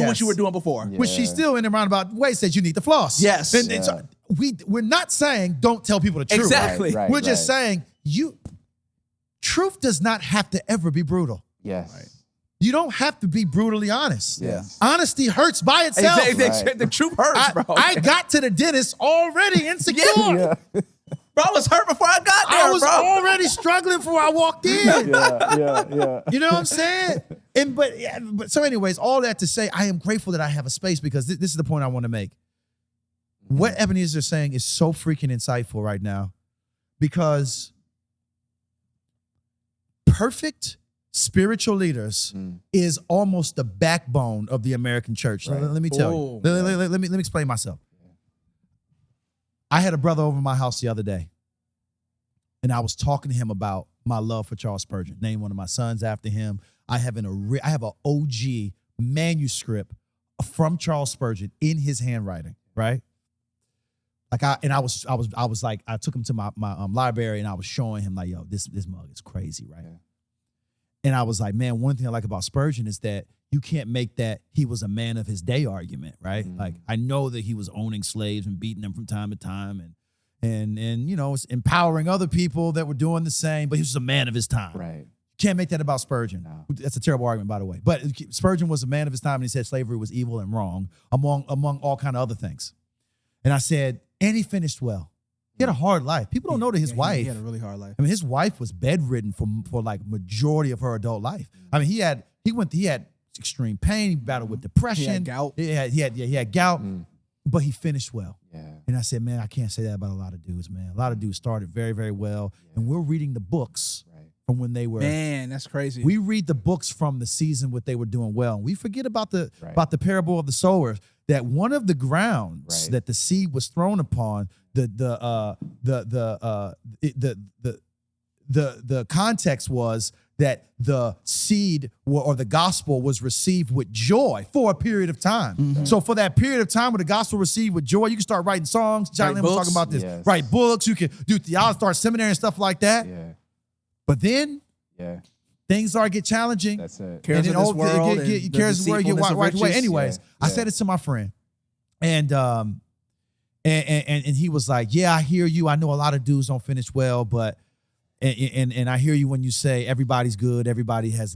what you were doing before. Yeah. Which she still in a roundabout way says you need to floss. Yes. And so we're not saying don't tell people the truth. Exactly. We're just saying truth does not have to ever be brutal. Yes. Right. You don't have to be brutally honest. Yes. Honesty hurts by itself. The truth hurts, bro. I got to the dentist already insecure. Bro, I was hurt before I got there, I was already struggling before I walked in. Yeah. You know what I'm saying? But so anyways, all that to say, I am grateful that I have a space, because this is the point I want to make. What Ebenezer is saying is so freaking insightful right now, because perfect spiritual leaders is almost the backbone of the American church. Right. Let me tell you. Let me explain myself. I had a brother over my house the other day, and I was talking to him about my love for Charles Spurgeon. Named one of my sons after him. I have an OG manuscript from Charles Spurgeon in his handwriting, right? I took him to my library, and I was showing him like, yo, this mug is crazy, right? Yeah. And I was like, man, one thing I like about Spurgeon is that you can't make that he was a man of his day argument, right? Like, I know that he was owning slaves and beating them from time to time and was empowering other people that were doing the same, but he was a man of his time. Right. You can't make that about Spurgeon. No. That's a terrible argument, by the way. But Spurgeon was a man of his time, and he said slavery was evil and wrong, among all kind of other things. And I said, and he finished well. He had a hard life. People don't know that his wife. He had a really hard life. I mean, his wife was bedridden for like majority of her adult life. I mean, he had extreme pain. He battled with depression. He had gout. He had gout, but he finished well. Yeah. And I said, man, I can't say that about a lot of dudes, man. A lot of dudes started very, very well, and we're reading the books from when they were. Man, that's crazy. We read the books from the season what they were doing well, and we forget about the parable of the sower. That one of the grounds that the seed was thrown upon, the context was that the seed or the gospel was received with joy for a period of time. Mm-hmm. So for that period of time where the gospel received with joy, you can start writing songs. John Lynn was talking about this. Yes. Write books. You can do theology, start seminary and stuff like that. Yeah. But then things start to get challenging. That's it. Cares of this world. Cares of the world get wiped away. Anyways, I said it to my friend. And he was like, yeah, I hear you. I know a lot of dudes don't finish well, but and I hear you when you say everybody's good, everybody has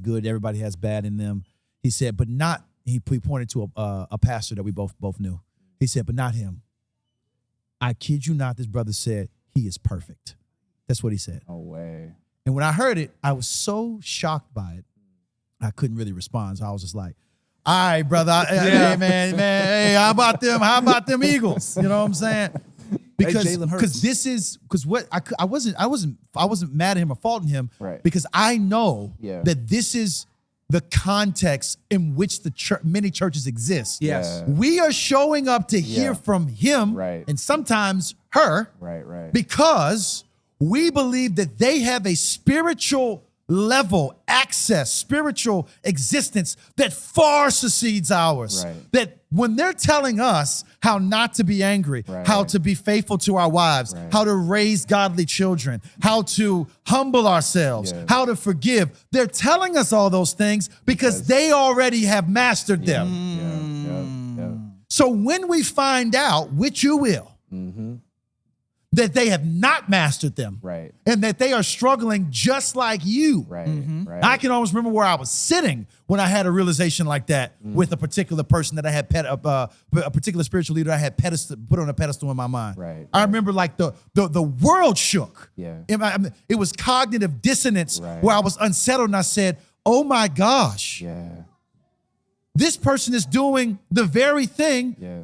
bad in them. He said, but not. He pointed to a pastor that we both knew. He said, but not him. I kid you not. This brother said he is perfect. That's what he said. No way. And when I heard it, I was so shocked by it, I couldn't really respond. So I was just like, all right, brother. Hey, man. Hey, how about them Eagles? You know what I'm saying? Because what I wasn't mad at him or faulting him, because I know that this is the context in which many churches exist. Yes. We are showing up to hear from him and sometimes her because we believe that they have a spiritual level, access, spiritual existence that far succeeds ours. That when they're telling us how not to be angry, how to be faithful to our wives, how to raise godly children, how to humble ourselves, how to forgive, they're telling us all those things because they already have mastered them. So when we find out, which you will, that they have not mastered them. Right. And that they are struggling just like you. Right. Right. I can almost remember where I was sitting when I had a realization like that with a particular person that I had a particular spiritual leader I had put on a pedestal in my mind. Right. I remember like the world shook. Yeah. It was cognitive dissonance Right. where I was unsettled and I said, oh my gosh, Yeah. this person is doing the very thing Yeah.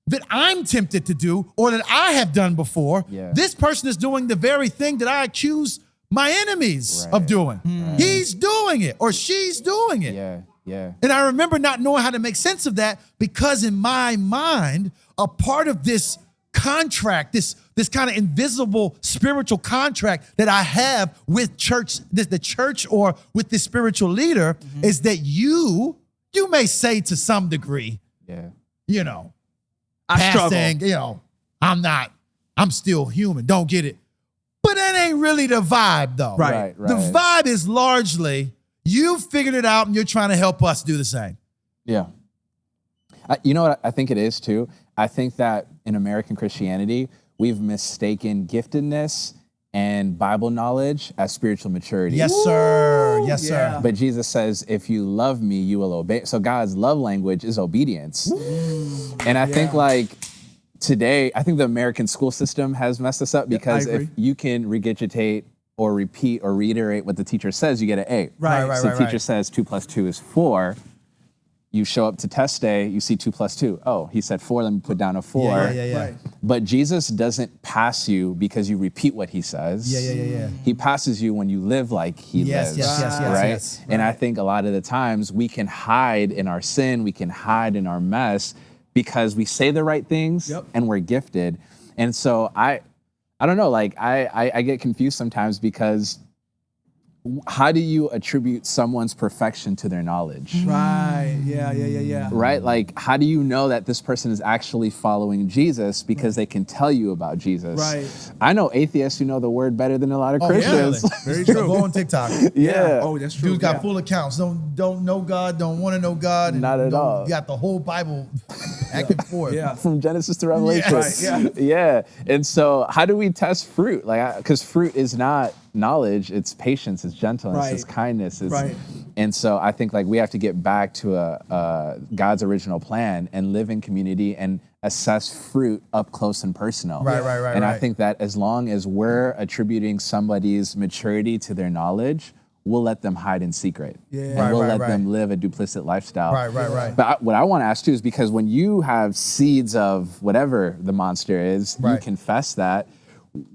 that I'm tempted to do or that I have done before. Yeah. This person is doing the very thing that I accuse my enemies Right. of doing. Right. He's doing it or she's doing it. Yeah. Yeah. And I remember not knowing how to make sense of that because in my mind, a part of this contract, this kind of invisible spiritual contract that I have with the church or with this spiritual leader is that you may say to some degree, Yeah. you know, I struggle. saying, you know, I'm still human. Don't get it. But that ain't really the vibe though. Right. The vibe is largely you figured it out and you're trying to help us do the same. Yeah. You know what I think it is too? I think that in American Christianity, we've mistaken giftedness and Bible knowledge as spiritual maturity. Yes, sir. Yes, Yeah. sir. But Jesus says, if you love me, you will obey. So God's love language is obedience. And I think like today, I think the American school system has messed us up because I if agree. you can regurgitate or repeat or reiterate what the teacher says, you get an A. Right. So the teacher says 2 + 2 is 4. You show up to test day, you see 2 + 2. Oh, he said 4, let me put down a 4. Yeah. Right. But Jesus doesn't pass you because you repeat what he says. Yeah. He passes you when you live like he lives. Yes, right? yes. And I think a lot of the times we can hide in our sin, we can hide in our mess because we say the right things and we're gifted. And so I don't know, like I get confused sometimes because how do you attribute someone's perfection to their knowledge? Right. Yeah. Right? Like, how do you know that this person is actually following Jesus because they can tell you about Jesus? Right. I know atheists who know the word better than a lot of Christians. Very true. Go on TikTok. Yeah. Oh, that's true. Dude's got full accounts. Don't know God. Don't want to know God. Not at all. Got the whole Bible back and forth. Yeah. From Genesis to Revelation. Right, Yeah. And so how do we test fruit? Like, because fruit is not knowledge, it's patience, it's gentleness, Right. it's kindness. Right. And so I think like we have to get back to God's original plan and live in community and assess fruit up close and personal. Right. And I think that as long as we're attributing somebody's maturity to their knowledge, we'll let them hide in secret. Yeah. And Right, we'll right, let right. them live a duplicit lifestyle. Right. But what I want to ask too is because when you have seeds of whatever the monster is, you Right. confess that.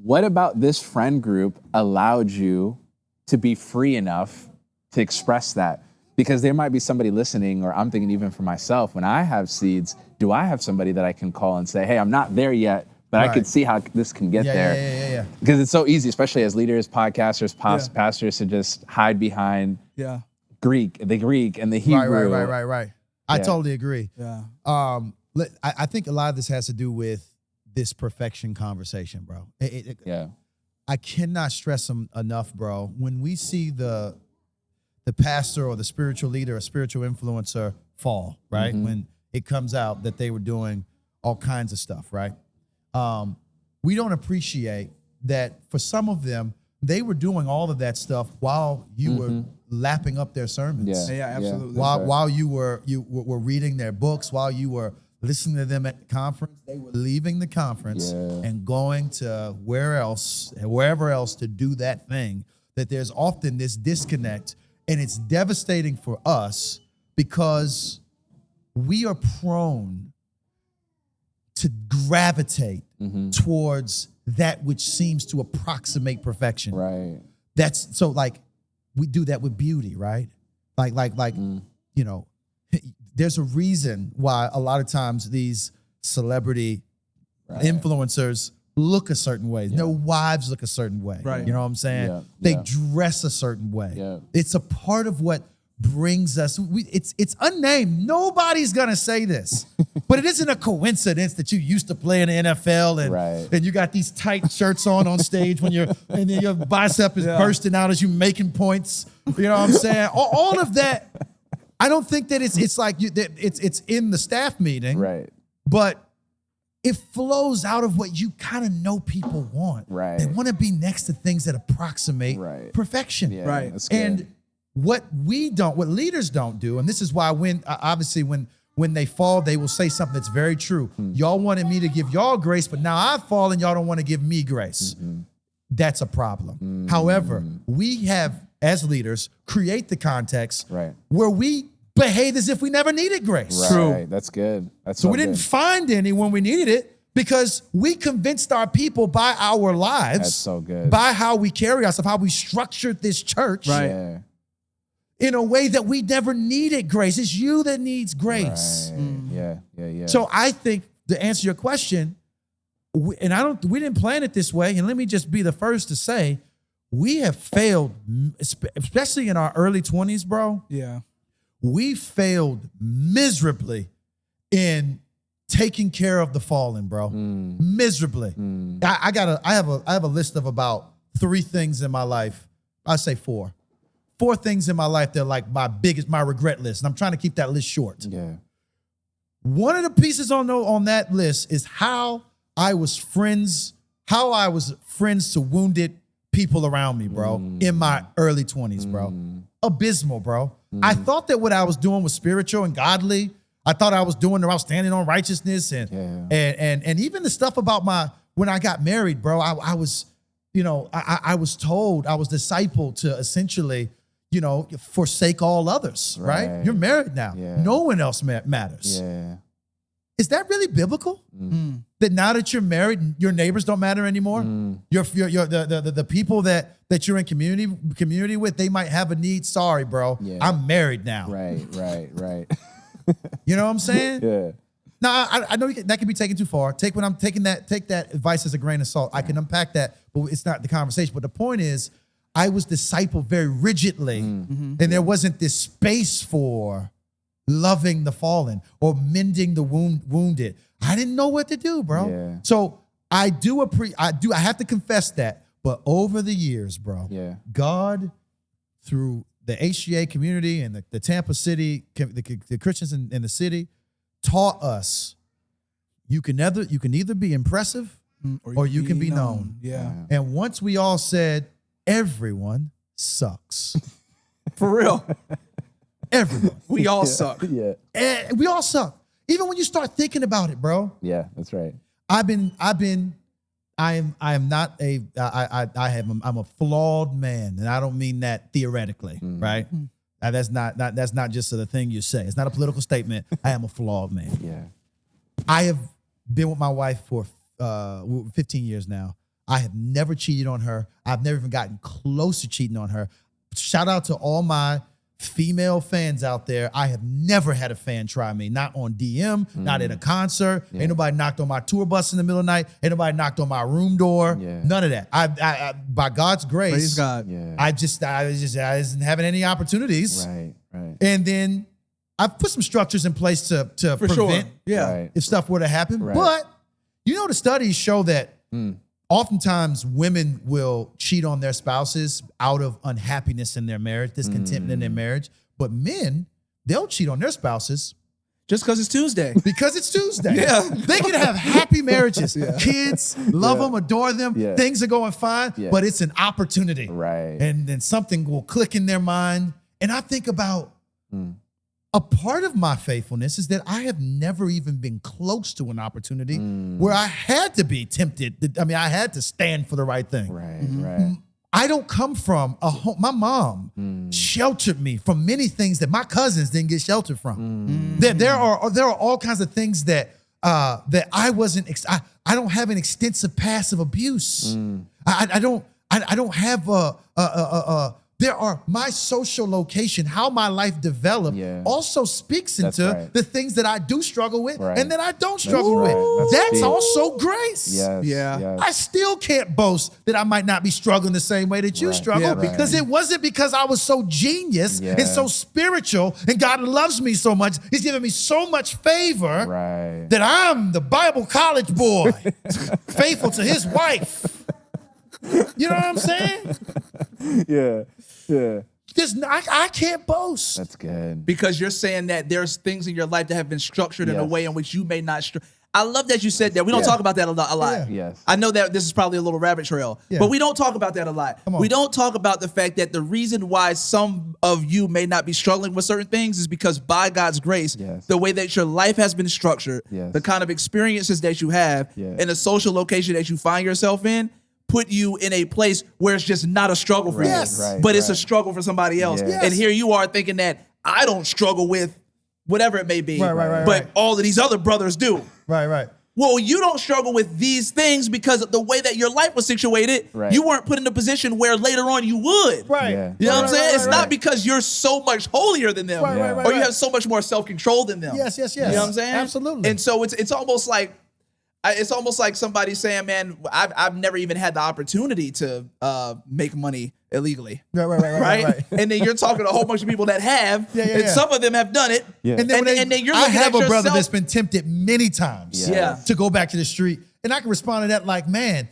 What about this friend group allowed you to be free enough to express that? Because there might be somebody listening, or I'm thinking even for myself, when I have seeds, do I have somebody that I can call and say, hey, I'm not there yet, but I Right. could see how this can get there? Yeah. Because it's so easy, especially as leaders, podcasters, pastors, to just hide behind Yeah. the Greek and the Hebrew. Right. I Yeah. totally agree. Yeah. I think a lot of this has to do with this perfection conversation, bro. Yeah. I cannot stress them enough, bro. When we see the pastor or the spiritual leader or spiritual influencer fall, right? When it comes out that they were doing all kinds of stuff, right? We don't appreciate that for some of them, they were doing all of that stuff while you were lapping up their sermons. Yeah, absolutely. While you were reading their books, while you were listening to them at the conference, they were leaving the conference and going to wherever else to do that thing. That there's often this disconnect, and it's devastating for us because we are prone to gravitate towards that which seems to approximate perfection. Right. That's so like we do that with beauty, right? Like you know, there's a reason why a lot of times these celebrity influencers look a certain way. Their wives look a certain way. Right. You know what I'm saying? Yeah. They Yeah. dress a certain way. Yeah. It's a part of what brings us. It's unnamed. Nobody's gonna say this, but it isn't a coincidence that you used to play in the NFL and you got these tight shirts on stage when and then your bicep is bursting out as you making points. You know what I'm saying? All of that. I don't think that it's like it's in the staff meeting, Right. but it flows out of what you kind of know people want. Right. They want to be next to things that approximate perfection. Yeah, Right. That's good. And what leaders don't do, and this is why obviously when they fall, they will say something that's very true. Y'all wanted me to give y'all grace, but now I've fallen, y'all don't want to give me grace. That's a problem. However, we have, as leaders, create the context where we behave as if we never needed grace. Right. True. That's good. That's So we didn't find any when we needed it because we convinced our people by our lives. That's so good. By how we carry ourselves, how we structured this church. Right. Yeah. In a way that we never needed grace. It's you that needs grace. Right. Yeah. So I think to answer your question, we didn't plan it this way. And let me just be the first to say, we have failed, especially in our early 20s, bro. Yeah. We failed miserably in taking care of the fallen, bro. Miserably. I have a list of about 3 things in my life. I say 4. 4 things in my life that are like my regret list. And I'm trying to keep that list short. Yeah. One of the pieces on that list is how I was friends to wounded people around me, bro, in my early 20s, bro. Abysmal, bro. I thought that what I was doing was spiritual and godly. I thought I was standing on righteousness and even the stuff about when I got married, bro, I was told, I was discipled to essentially, forsake all others, right? You're married now. Yeah. No one else matters. Yeah. Is that really biblical? That now that you're married, your neighbors don't matter anymore? The people that you're in community with, they might have a need. Sorry, bro. Yeah. I'm married now. Right. You know what I'm saying? Yeah. Now, I know that can be taken too far. Take that advice as a grain of salt. I can unpack that, but it's not the conversation. But the point is, I was discipled very rigidly, and there wasn't this space for loving the fallen or mending the wounded. I didn't know what to do, bro. Yeah. So I have to confess that. But over the years, bro, God, through the HGA community and the Tampa City, the Christians in the city, taught us you can either be impressive or you can be known. Yeah. And once we all said, everyone sucks. For real. Everyone. We all suck. Yeah. We all suck. Even when you start thinking about it, bro. Yeah, that's right. I'm a flawed man, and I don't mean that theoretically, right? That's not just the thing you say. It's not a political statement. I am a flawed man. Yeah. I have been with my wife for 15 years now. I have never cheated on her. I've never even gotten close to cheating on her. Shout out to all my female fans out there. I have never had a fan try me, not on DM, not at a concert. Ain't nobody knocked on my tour bus in the middle of the night. Ain't nobody knocked on my room door. Yeah. None of that. I by God's grace, Praise God. Yeah. I wasn't having any opportunities. Right. And then I've put some structures in place to For prevent sure. Yeah. Right. if stuff were to happen. Right. But the studies show that oftentimes women will cheat on their spouses out of unhappiness in their marriage, discontentment in their marriage. But men, they'll cheat on their spouses Just because it's Tuesday. because it's Tuesday. Yeah. They can have happy marriages. Kids, love them, adore them. Yeah. Things are going fine, Yeah. but it's an opportunity. Right. And then something will click in their mind. And I think about a part of my faithfulness is that I have never even been close to an opportunity where I had to be tempted. I mean, I had to stand for the right thing. Right. I don't come from a home. My mom sheltered me from many things that my cousins didn't get sheltered from. There are all kinds of things that I wasn't. I don't have an extensive past of abuse. I don't have my social location, how my life developed, also speaks into the things that I do struggle with and that I don't struggle with. That's also grace. Yes. I still can't boast that I might not be struggling the same way that you struggle because it wasn't because I was so genius and so spiritual and God loves me so much. He's given me so much favor that I'm the Bible college boy, faithful to his wife. You know what I'm saying? Yeah. I can't boast. That's good. Because you're saying that there's things in your life that have been structured in a way in which you may not. I love that you said that. We don't talk about that a lot. Yeah. Yes. I know that this is probably a little rabbit trail, but we don't talk about that a lot. We don't talk about the fact that the reason why some of you may not be struggling with certain things is because by God's grace, the way that your life has been structured, the kind of experiences that you have, and the social location that you find yourself in, put you in a place where it's just not a struggle for you, but it's a struggle for somebody else. And here you are thinking that I don't struggle with whatever it may be, but all of these other brothers do. Right. Well, you don't struggle with these things because of the way that your life was situated. You weren't put in a position where later on you would. You know what I'm saying? It's not because you're so much holier than them, or you have so much more self-control than them. Yes. You know what I'm saying? Absolutely. And so it's almost like somebody saying, man, I've never even had the opportunity to make money illegally. Right? And then you're talking to a whole bunch of people that have, and some of them have done it. And then you're looking I have at a brother yourself. that's been tempted many times to go back to the street. And I can respond to that like, man,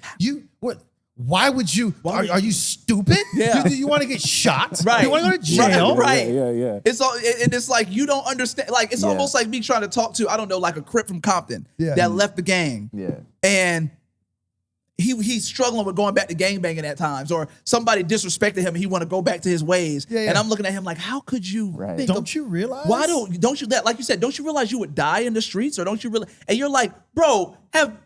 why would you? Are you stupid? Do you want to get shot? You want to go to jail? Yeah. It's all, and it's like you don't understand. Like it's almost like me trying to talk to, I don't know, like a Crip from Compton that left the gang, and he's struggling with going back to gangbanging at times, or somebody disrespected him and he want to go back to his ways. And I'm looking at him like, how could you? Think don't you realize? Why don't you that? Like you said, don't you realize you would die in the streets, or don't you really? And you're like, bro,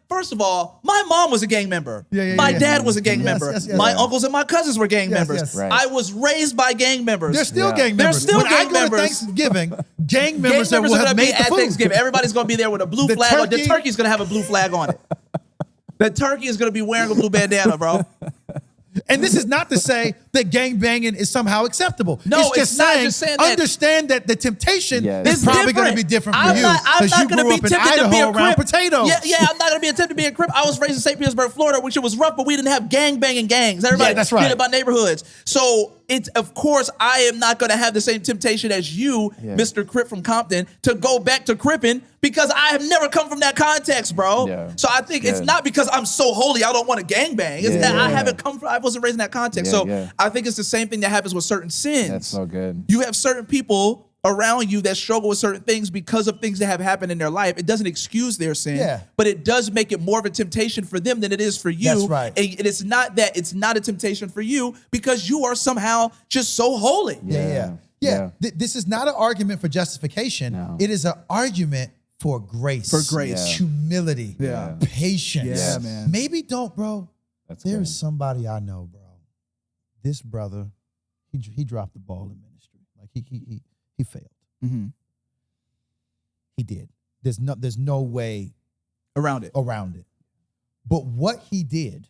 first of all, my mom was a gang member. My dad was a gang member. My uncles and my cousins were gang members. I was raised by gang members. They're still gang members. They're still when gang I go members. To Thanksgiving, gang members that will have made the food. Thanksgiving. Everybody's going to be there with a blue flag. The turkey's going to have a blue flag on it. The turkey is going to be wearing a blue bandana, bro. And this is not to say that gang banging is somehow acceptable. No, it's not just saying that. Understand that the temptation is It's probably going to be different for you because you grew up in Idaho around potatoes. Yeah, I'm not going to be tempted to be a Crip. I was raised in St. Petersburg, Florida, which it was rough, but we didn't have gang banging gangs. Everybody that's right. about neighborhoods. So it's, of course, I am not going to have the same temptation as you, Mr. Crip from Compton, to go back to cripping because I have never come from that context, bro. So I think it's not because I'm so holy I don't want to gang bang. It's that I haven't come from, I wasn't raised in that context. So I think it's the same thing that happens with certain sins. That's so good. You have certain people around you that struggle with certain things because of things that have happened in their life. It doesn't excuse their sin, but it does make it more of a temptation for them than it is for you. That's right. And it's not that it's not a temptation for you because you are somehow just so holy. This is not an argument for justification. No. It is an argument for grace. Humility. Patience. Man. Maybe don't, bro. There good. is somebody I know, bro. This brother, he dropped the ball in ministry. Like he failed. He did. There's no way around it. But what he did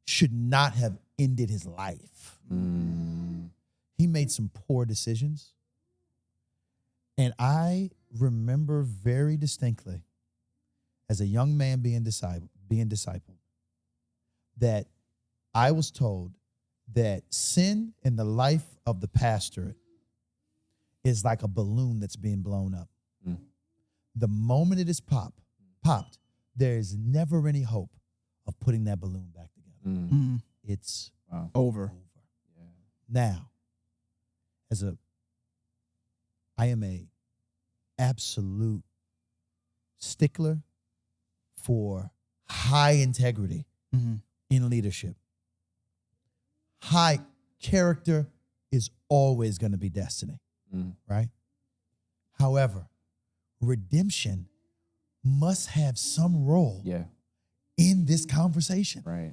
should not have ended his life. He made some poor decisions. And I remember very distinctly, as a young man being discipled, that I was told that sin in the life of the pastor is like a balloon that's being blown up. The moment it is popped, there is never any hope of putting that balloon back together. It's over. Now, I am a absolute stickler for high integrity in leadership. High character is always going to be destiny, right? However, redemption must have some role in this conversation. Right.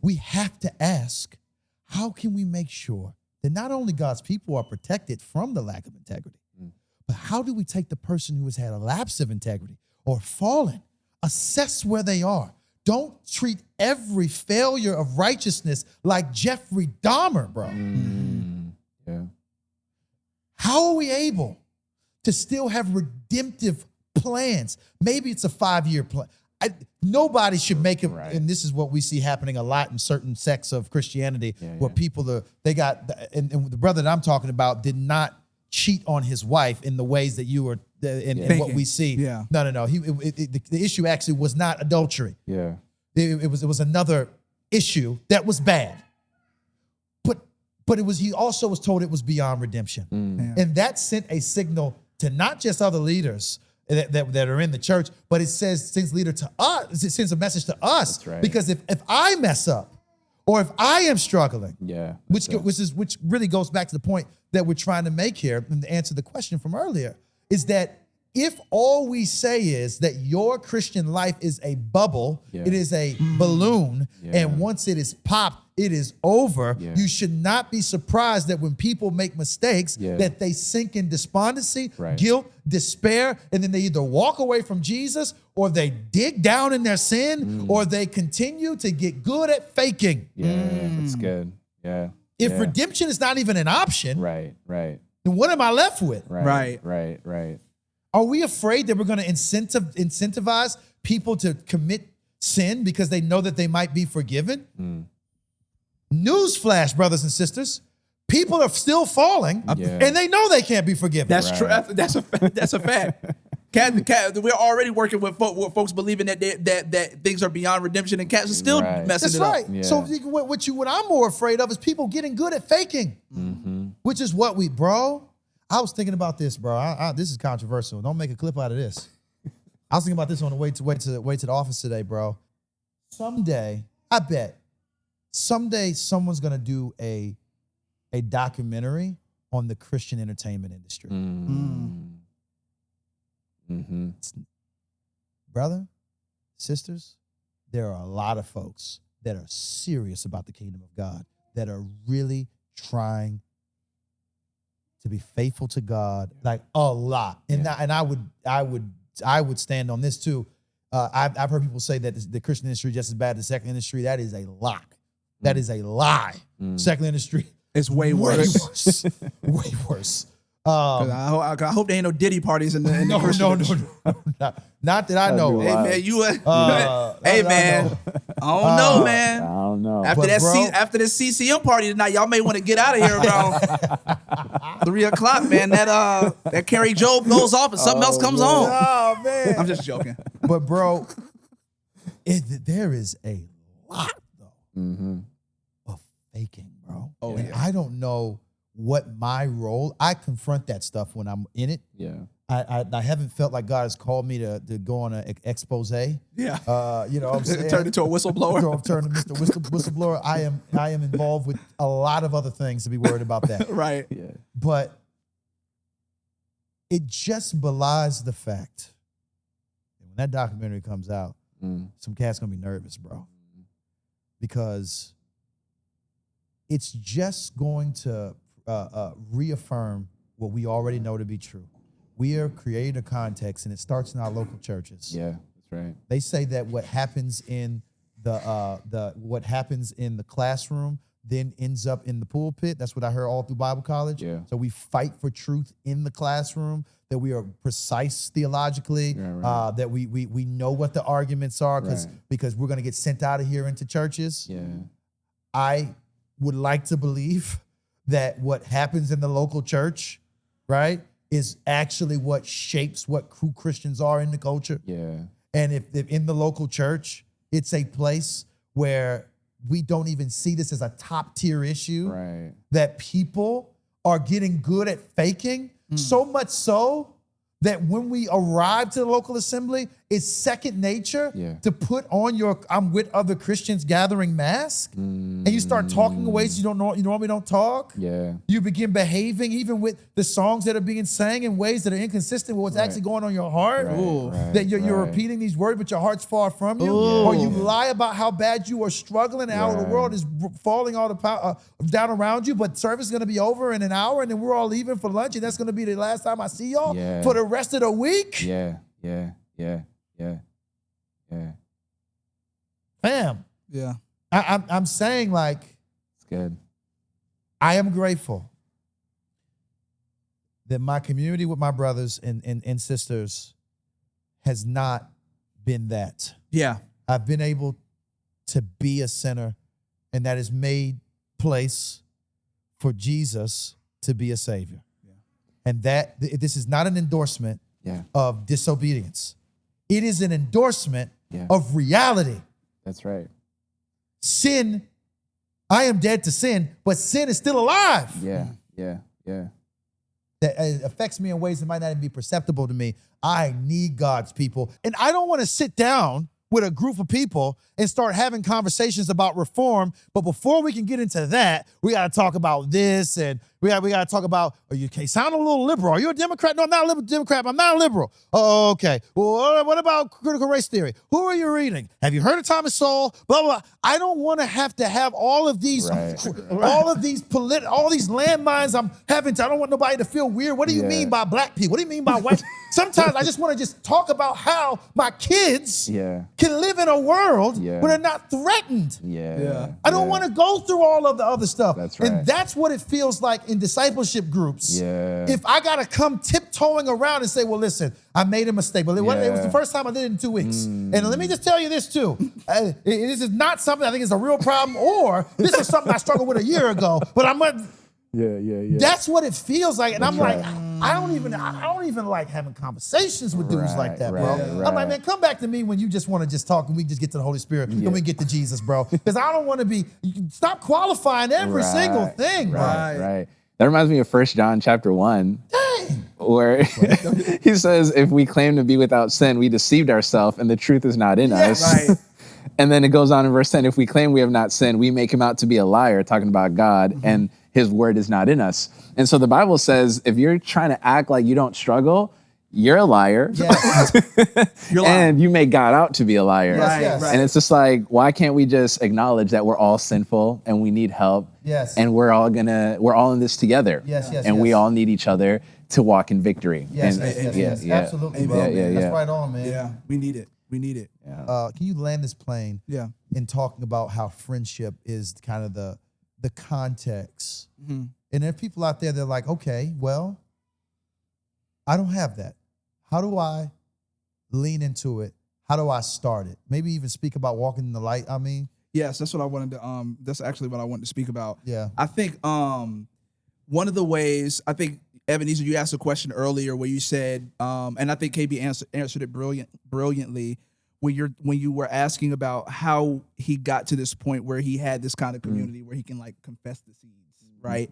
We have to ask, how can we make sure that not only God's people are protected from the lack of integrity, but how do we take the person who has had a lapse of integrity or fallen, assess where they are? Don't treat every failure of righteousness like Jeffrey Dahmer, bro. How are we able to still have redemptive plans? Maybe it's a 5-year plan. Nobody should make it, and this is what we see happening a lot in certain sects of Christianity, where people and the brother that I'm talking about did not cheat on his wife in the ways that you were in what we see. No. The issue actually was not adultery. It was another issue that was bad. But he also was told it was beyond redemption. And that sent a signal to not just other leaders, that are in the church, but it says sends leader to us. It sends a message to us. That's right. Because if I mess up, or if I am struggling, which really goes back to the point that we're trying to make here, and to answer the question from earlier, is that if all we say is that your Christian life is a bubble, it is a balloon, and once it is popped, it is over, you should not be surprised that when people make mistakes, that they sink in despondency, guilt, despair, and then they either walk away from Jesus, or they dig down in their sin, or they continue to get good at faking. That's good. If redemption is not even an option, then what am I left with? Right. Are we afraid that we're going to incentivize people to commit sin because they know that they might be forgiven? Newsflash, brothers and sisters. People are still falling, and they know they can't be forgiven. That's true. That's a fact. We're already working with folks believing that things are beyond redemption, and cats are still messing it up. That's right. So what I'm more afraid of is people getting good at faking, which is what bro. I was thinking about this, bro. This is controversial. Don't make a clip out of this. I was thinking about this on the way to the office today, bro. Someday, I bet, someone's gonna do a documentary on the Christian entertainment industry. Brother, sisters, there are a lot of folks that are serious about the kingdom of God, that are really trying to be faithful to God, like a lot. And I would stand on this too. I've heard people say that the Christian industry is just as bad as the secular industry. That is a lie. That is a lie. Secular industry is way worse. Way worse. I hope there ain't no Diddy parties in the Christian industry. No. Not that I know. Hey man, hey man, I don't know, man. I don't know. After this CCM party tonight, y'all may want to get out of here around 3:00, man. That Carrie Job goes off and something else comes on. Oh man, I'm just joking. But bro, there is a lot though of faking, bro. I don't know what my role. I confront that stuff when I'm in it. I haven't felt like God has called me to go on an expose. You know what I'm saying? Turn into a whistleblower. Turn to Mr. Whistleblower. I am involved with a lot of other things to be worried about that. Right. But it just belies the fact that when that documentary comes out, some cats gonna be nervous, bro. Because it's just going to reaffirm what we already know to be true. We are creating a context, and it starts in our local churches. That's right. They say that what happens in the classroom then ends up in the pulpit. That's what I heard all through Bible college. So we fight for truth in the classroom, that we are precise theologically, that we know what the arguments are because we're going to get sent out of here into churches. I would like to believe that what happens in the local church, is actually what shapes who Christians are in the culture. And if in the local church, it's a place where we don't even see this as a top tier issue, that people are getting good at faking, so much so that when we arrive to the local assembly, it's second nature to put on your "I'm with other Christians gathering" mask, and you start talking in ways you normally don't talk. You begin behaving even with the songs that are being sang in ways that are inconsistent with what's actually going on in your heart. That you're repeating these words, but your heart's far from you, or you lie about how bad you are struggling and how the world is falling all down around you. But service is going to be over in an hour, and then we're all leaving for lunch, and that's going to be the last time I see y'all for the rest of the week. Fam. I'm saying, like, it's good. I am grateful that my community with my brothers and sisters has not been that. I've been able to be a center, and that has made place for Jesus to be a savior. And that this is not an endorsement of disobedience. It is an endorsement of reality. That's right. Sin, I am dead to sin, but sin is still alive. that affects me in ways that might not even be perceptible to me. I need God's people. And I don't want to sit down with a group of people and start having conversations about reform. But before we can get into that, we got to talk about this, and we got to talk about, you sound a little liberal. Are you a Democrat? No, I'm not a liberal Democrat. I'm not a liberal. Oh, okay. Well, what about critical race theory? Who are you reading? Have you heard of Thomas Sowell? Blah, blah. I don't want to have all of these, all these landmines I'm having to, I don't want nobody to feel weird. What do you mean by black people? What do you mean by white? Sometimes I just want to just talk about how my kids can live in a world where they're not threatened. I don't want to go through all of the other stuff. That's right. And that's what it feels like in discipleship groups. If I got to come tiptoeing around and say, well, listen, I made a mistake. Well, it was the first time I did it in 2 weeks. And let me just tell you this too. This is not something I think is a real problem, or this is something I struggled with a year ago, but I'm going That's what it feels like. And I'm like, I don't even like having conversations with dudes like that, bro. I'm like, man, come back to me when you just want to just talk and we just get to the Holy Spirit and we get to Jesus, bro. Because I don't want to stop qualifying every single thing, bro. Right. That reminds me of 1 John chapter 1. Where he says, if we claim to be without sin, we deceived ourselves and the truth is not in us. And then it goes on in verse 10, if we claim we have not sinned, we make him out to be a liar, talking about God, and his word is not in us. And so the Bible says, if you're trying to act like you don't struggle, you're a liar. And you make God out to be a liar. And it's just like, why can't we just acknowledge that we're all sinful and we need help? And we're all in this together. And we all need each other to walk in victory. Absolutely, bro. That's right on, man. Yeah, we need it. Can you land this plane in talking about how friendship is kind of the context? And there are people out there that are like, okay, well, I don't have that. How do I lean into it? How do I start it? Maybe even speak about walking in the light, I mean. Yes, that's what I wanted to, that's actually what I wanted to speak about. I think one of the ways, I think, Ebenezer, you asked a question earlier where you said, and I think KB answered it brilliantly, when you were asking about how he got to this point where he had this kind of community where he can like confess the sins, right?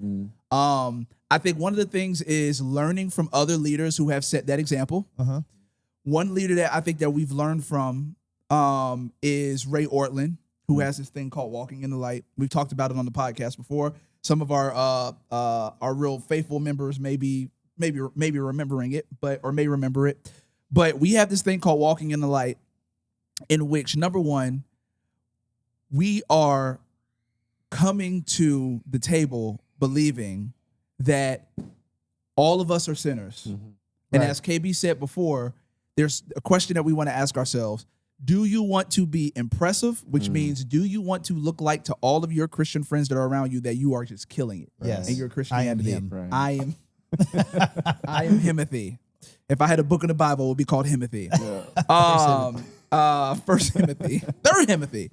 I think one of the things is learning from other leaders who have set that example. One leader that I think that we've learned from is Ray Ortlund, who has this thing called Walking in the Light. We've talked about it on the podcast before. Some of our real faithful members maybe remembering it, or may remember it. But we have this thing called Walking in the Light, in which, number one, we are coming to the table believing that all of us are sinners. And as KB said before, there's a question that we want to ask ourselves. Do you want to be impressive? Which means, do you want to look like to all of your Christian friends that are around you that you are just killing it? In your Christianity. I am Timothy. If I had a book in the Bible, it would be called Timothy. First Timothy, third Timothy.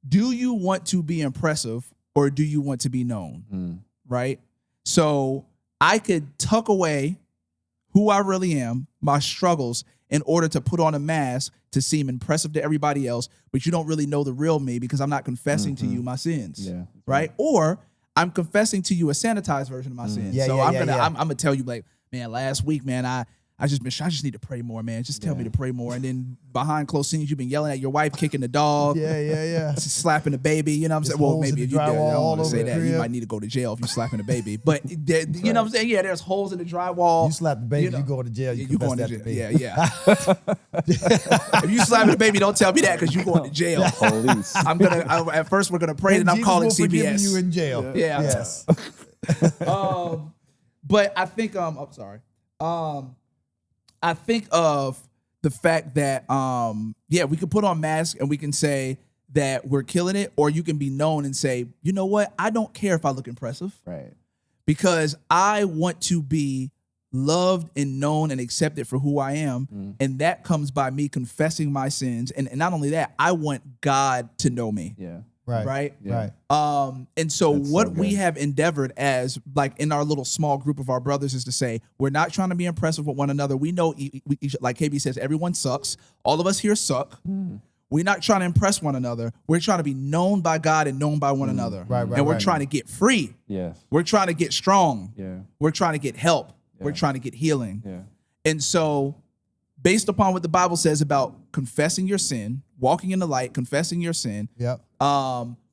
Do you want to be impressive or do you want to be known? Right? So I could tuck away who I really am, my struggles, in order to put on a mask to seem impressive to everybody else, but you don't really know the real me because I'm not confessing to you my sins, right? Or I'm confessing to you a sanitized version of my sins. I'm gonna tell you, like, man, last week, man, I just need to pray more, man. Just tell me to pray more. And then behind closed scenes, you've been yelling at your wife, kicking the dog. Slapping the baby. You know what I'm saying? Well, maybe if you don't want to say that, you might need to go to jail if you're slapping the baby. But you know what I'm saying? Yeah, there's holes in the drywall. You slap the baby, you go to jail. You going to jail. If you slapping the baby, don't tell me that because you're going to jail. Police. At first we're gonna pray, and I'm calling CPS. You in jail. Yes. But I think I think of the fact that, we can put on masks and we can say that we're killing it, or you can be known and say, you know what? I don't care if I look impressive. Right. Because I want to be loved and known and accepted for who I am. And that comes by me confessing my sins. And not only that, I want God to know me. Right. And so what we have endeavored as, like, in our little small group of our brothers, is to say, we're not trying to be impressive with one another. We know, like KB says, everyone sucks. All of us here suck. we're not trying to impress one another. We're trying to be known by God and known by one another. And we're trying to get free. Yes. We're trying to get strong. Yeah. We're trying to get help. Yeah. We're trying to get healing. Yeah. And so, based upon what the Bible says about confessing your sin, walking in the light, confessing your sin,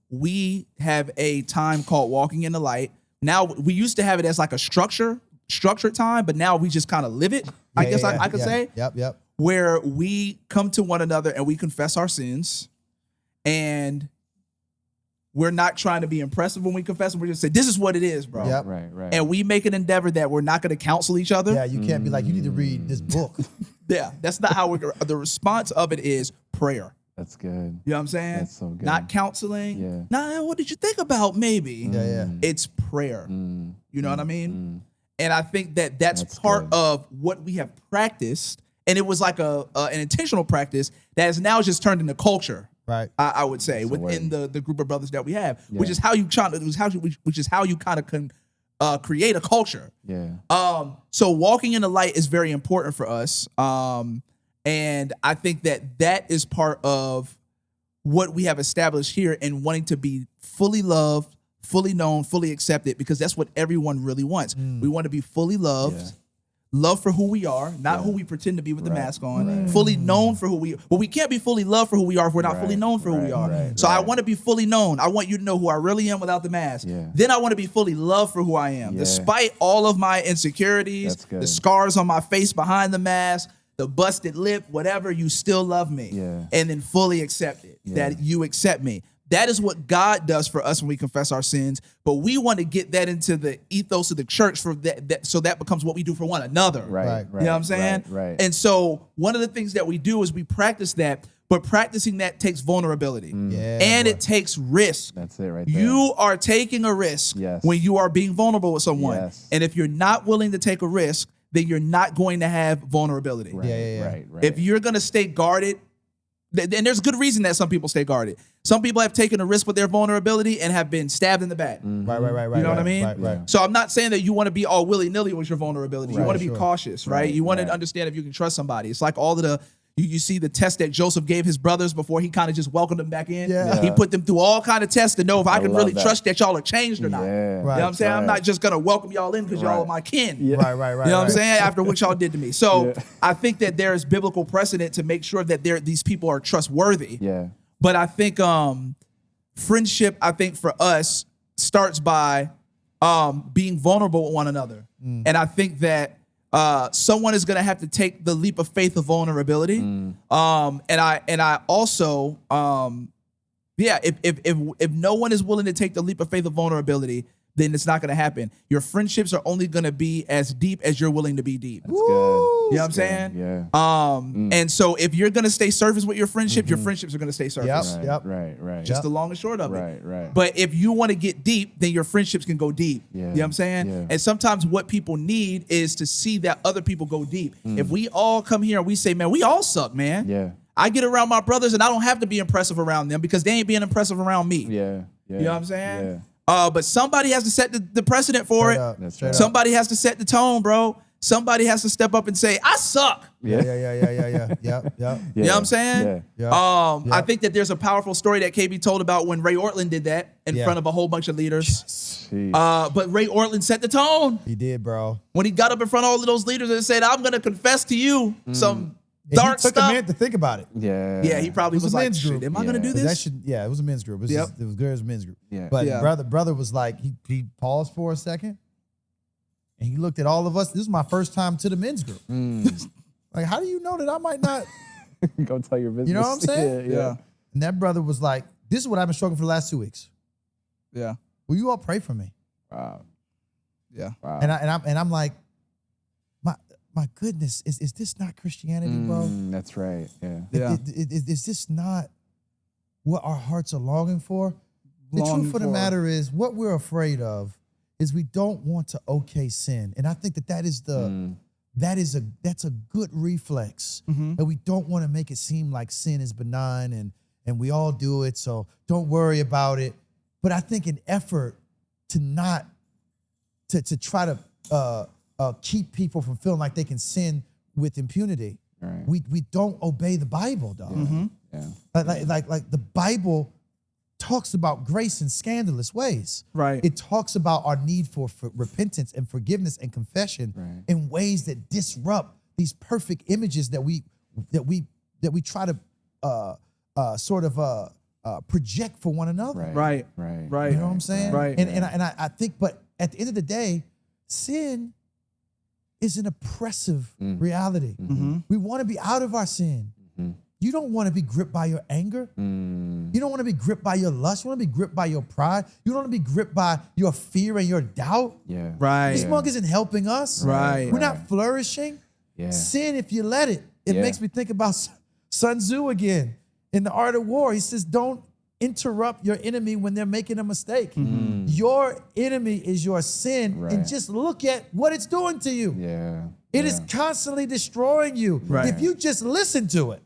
we have a time called walking in the light. Now, we used to have it as like a structured time, but now we just kind of live it, I guess I could say. Yep. Where we come to one another and we confess our sins, and we're not trying to be impressive when we confess them. We're just saying, this is what it is, bro. Yep. Right. And we make an endeavor that we're not going to counsel each other. Yeah, you can't be like, you need to read this book. Yeah, that's not how the response of it is prayer. That's good. You know what I'm saying? That's so good. Not counseling. Yeah. Nah, what did you think about maybe? Yeah. It's prayer. You know what I mean? And I think that that's part good. of what we have practiced. And it was like an intentional practice that has now just turned into culture. Right. I would say within the group of brothers that we have, which is how you kind of can create a culture. Yeah. So walking in the light is very important for us. And I think that is part of what we have established here, and wanting to be fully loved, fully known, fully accepted, because that's what everyone really wants. We want to be fully loved, loved for who we are, not who we pretend to be with the mask on, fully known for who we are. Well, we can't be fully loved for who we are if we're not fully known for who we are. So I want to be fully known. I want you to know who I really am without the mask. Then I want to be fully loved for who I am. Despite all of my insecurities, the scars on my face behind the mask, the busted lip, whatever, you still love me. And then fully accept it, that you accept me. That is what God does for us when we confess our sins. But we want to get that into the ethos of the church for that so that becomes what we do for one another. Right. You know what I'm saying? Right. And so one of the things that we do is we practice that, but practicing that takes vulnerability. And it takes risk. That's it right there. You are taking a risk when you are being vulnerable with someone. And if you're not willing to take a risk, then you're not going to have vulnerability. Right. If you're going to stay guarded, and there's good reason that some people stay guarded. Some people have taken a risk with their vulnerability and have been stabbed in the back. Right. You know what I mean? Right. So I'm not saying that you want to be all willy-nilly with your vulnerability. You want to be cautious, right? You want to understand if you can trust somebody. It's like all of the, you see the test that Joseph gave his brothers before he kind of just welcomed them back in. He put them through all kind of tests to know if I can really trust that y'all are changed or not. You know what I'm saying? I'm not just going to welcome y'all in because y'all are my kin. Right. You know what I'm saying? After what y'all did to me. So I think that there is biblical precedent to make sure that these people are trustworthy. But I think friendship, I think for us, starts by being vulnerable with one another. And I think that someone is going to have to take the leap of faith of vulnerability. And I also, if no one is willing to take the leap of faith of vulnerability, then it's not going to happen. Your friendships are only going to be as deep as you're willing to be deep. That's good. You know what I'm saying? And so if you're going to stay surface with your friendships are going to stay surface. Right. Just the long and short of it. Right. But if you want to get deep, then your friendships can go deep. You know what I'm saying? And sometimes what people need is to see that other people go deep. If we all come here and we say, man, we all suck, man. I get around my brothers and I don't have to be impressive around them because they ain't being impressive around me. You know what I'm saying? But somebody has to set the precedent for it. Somebody has to set the tone, bro. Somebody has to step up and say, I suck. Yeah. You know what I'm saying? I think that there's a powerful story that KB told about when Ray Ortlund did that in front of a whole bunch of leaders. But Ray Ortlund set the tone. He did, bro. When he got up in front of all of those leaders and said, I'm going to confess to you some dark stuff. It took a minute to think about it. Yeah, he probably was like, shit, am I going to do this? It was a men's group. It was good as a men's group. But brother was like, he paused for a second. And he looked at all of us. This is my first time to the men's group. Like, how do you know that I might not go tell your business? You know what I'm saying? Yeah. And that brother was like, this is what I've been struggling for the last 2 weeks. Yeah. Will you all pray for me? Wow. Yeah. Wow. And I'm like, my goodness, is this not Christianity, bro? That's right. Is this not what our hearts are longing for? The truth of the matter is, what we're afraid of is we don't want to okay sin. And I think that's a good reflex. That we don't want to make it seem like sin is benign and we all do it, so don't worry about it. But I think an effort to not to try to keep people from feeling like they can sin with impunity. We don't obey the Bible, dog. Like the Bible talks about grace in scandalous ways. Right. It talks about our need for repentance and forgiveness and confession in ways that disrupt these perfect images that we try to sort of project for one another. Right. You know what I'm saying? Right. And I think, but at the end of the day, sin is an oppressive reality. We want to be out of our sin. You don't want to be gripped by your anger. You don't want to be gripped by your lust. You want to be gripped by your pride. You don't want to be gripped by your fear and your doubt. This monk isn't helping us. We're not flourishing. Sin, if you let it, makes me think about Sun Tzu again in The Art of War. He says, don't interrupt your enemy when they're making a mistake. Your enemy is your sin, and just look at what it's doing to you. It is constantly destroying you. If you just listen to it,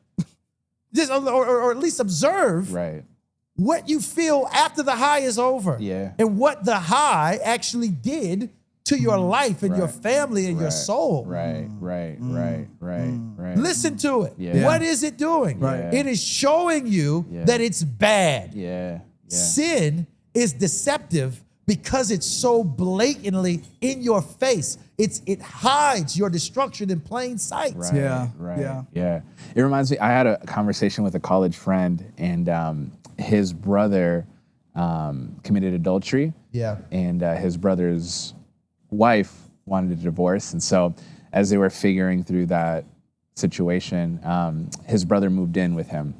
just or at least observe what you feel after the high is over, and what the high actually did to your life and your family and your soul. Listen to it. What is it doing? It is showing you that it's bad. Sin is deceptive because it's so blatantly in your face. It hides your destruction in plain sight. It reminds me, I had a conversation with a college friend, and his brother committed adultery. And his brother's wife wanted a divorce. And so as they were figuring through that situation, his brother moved in with him.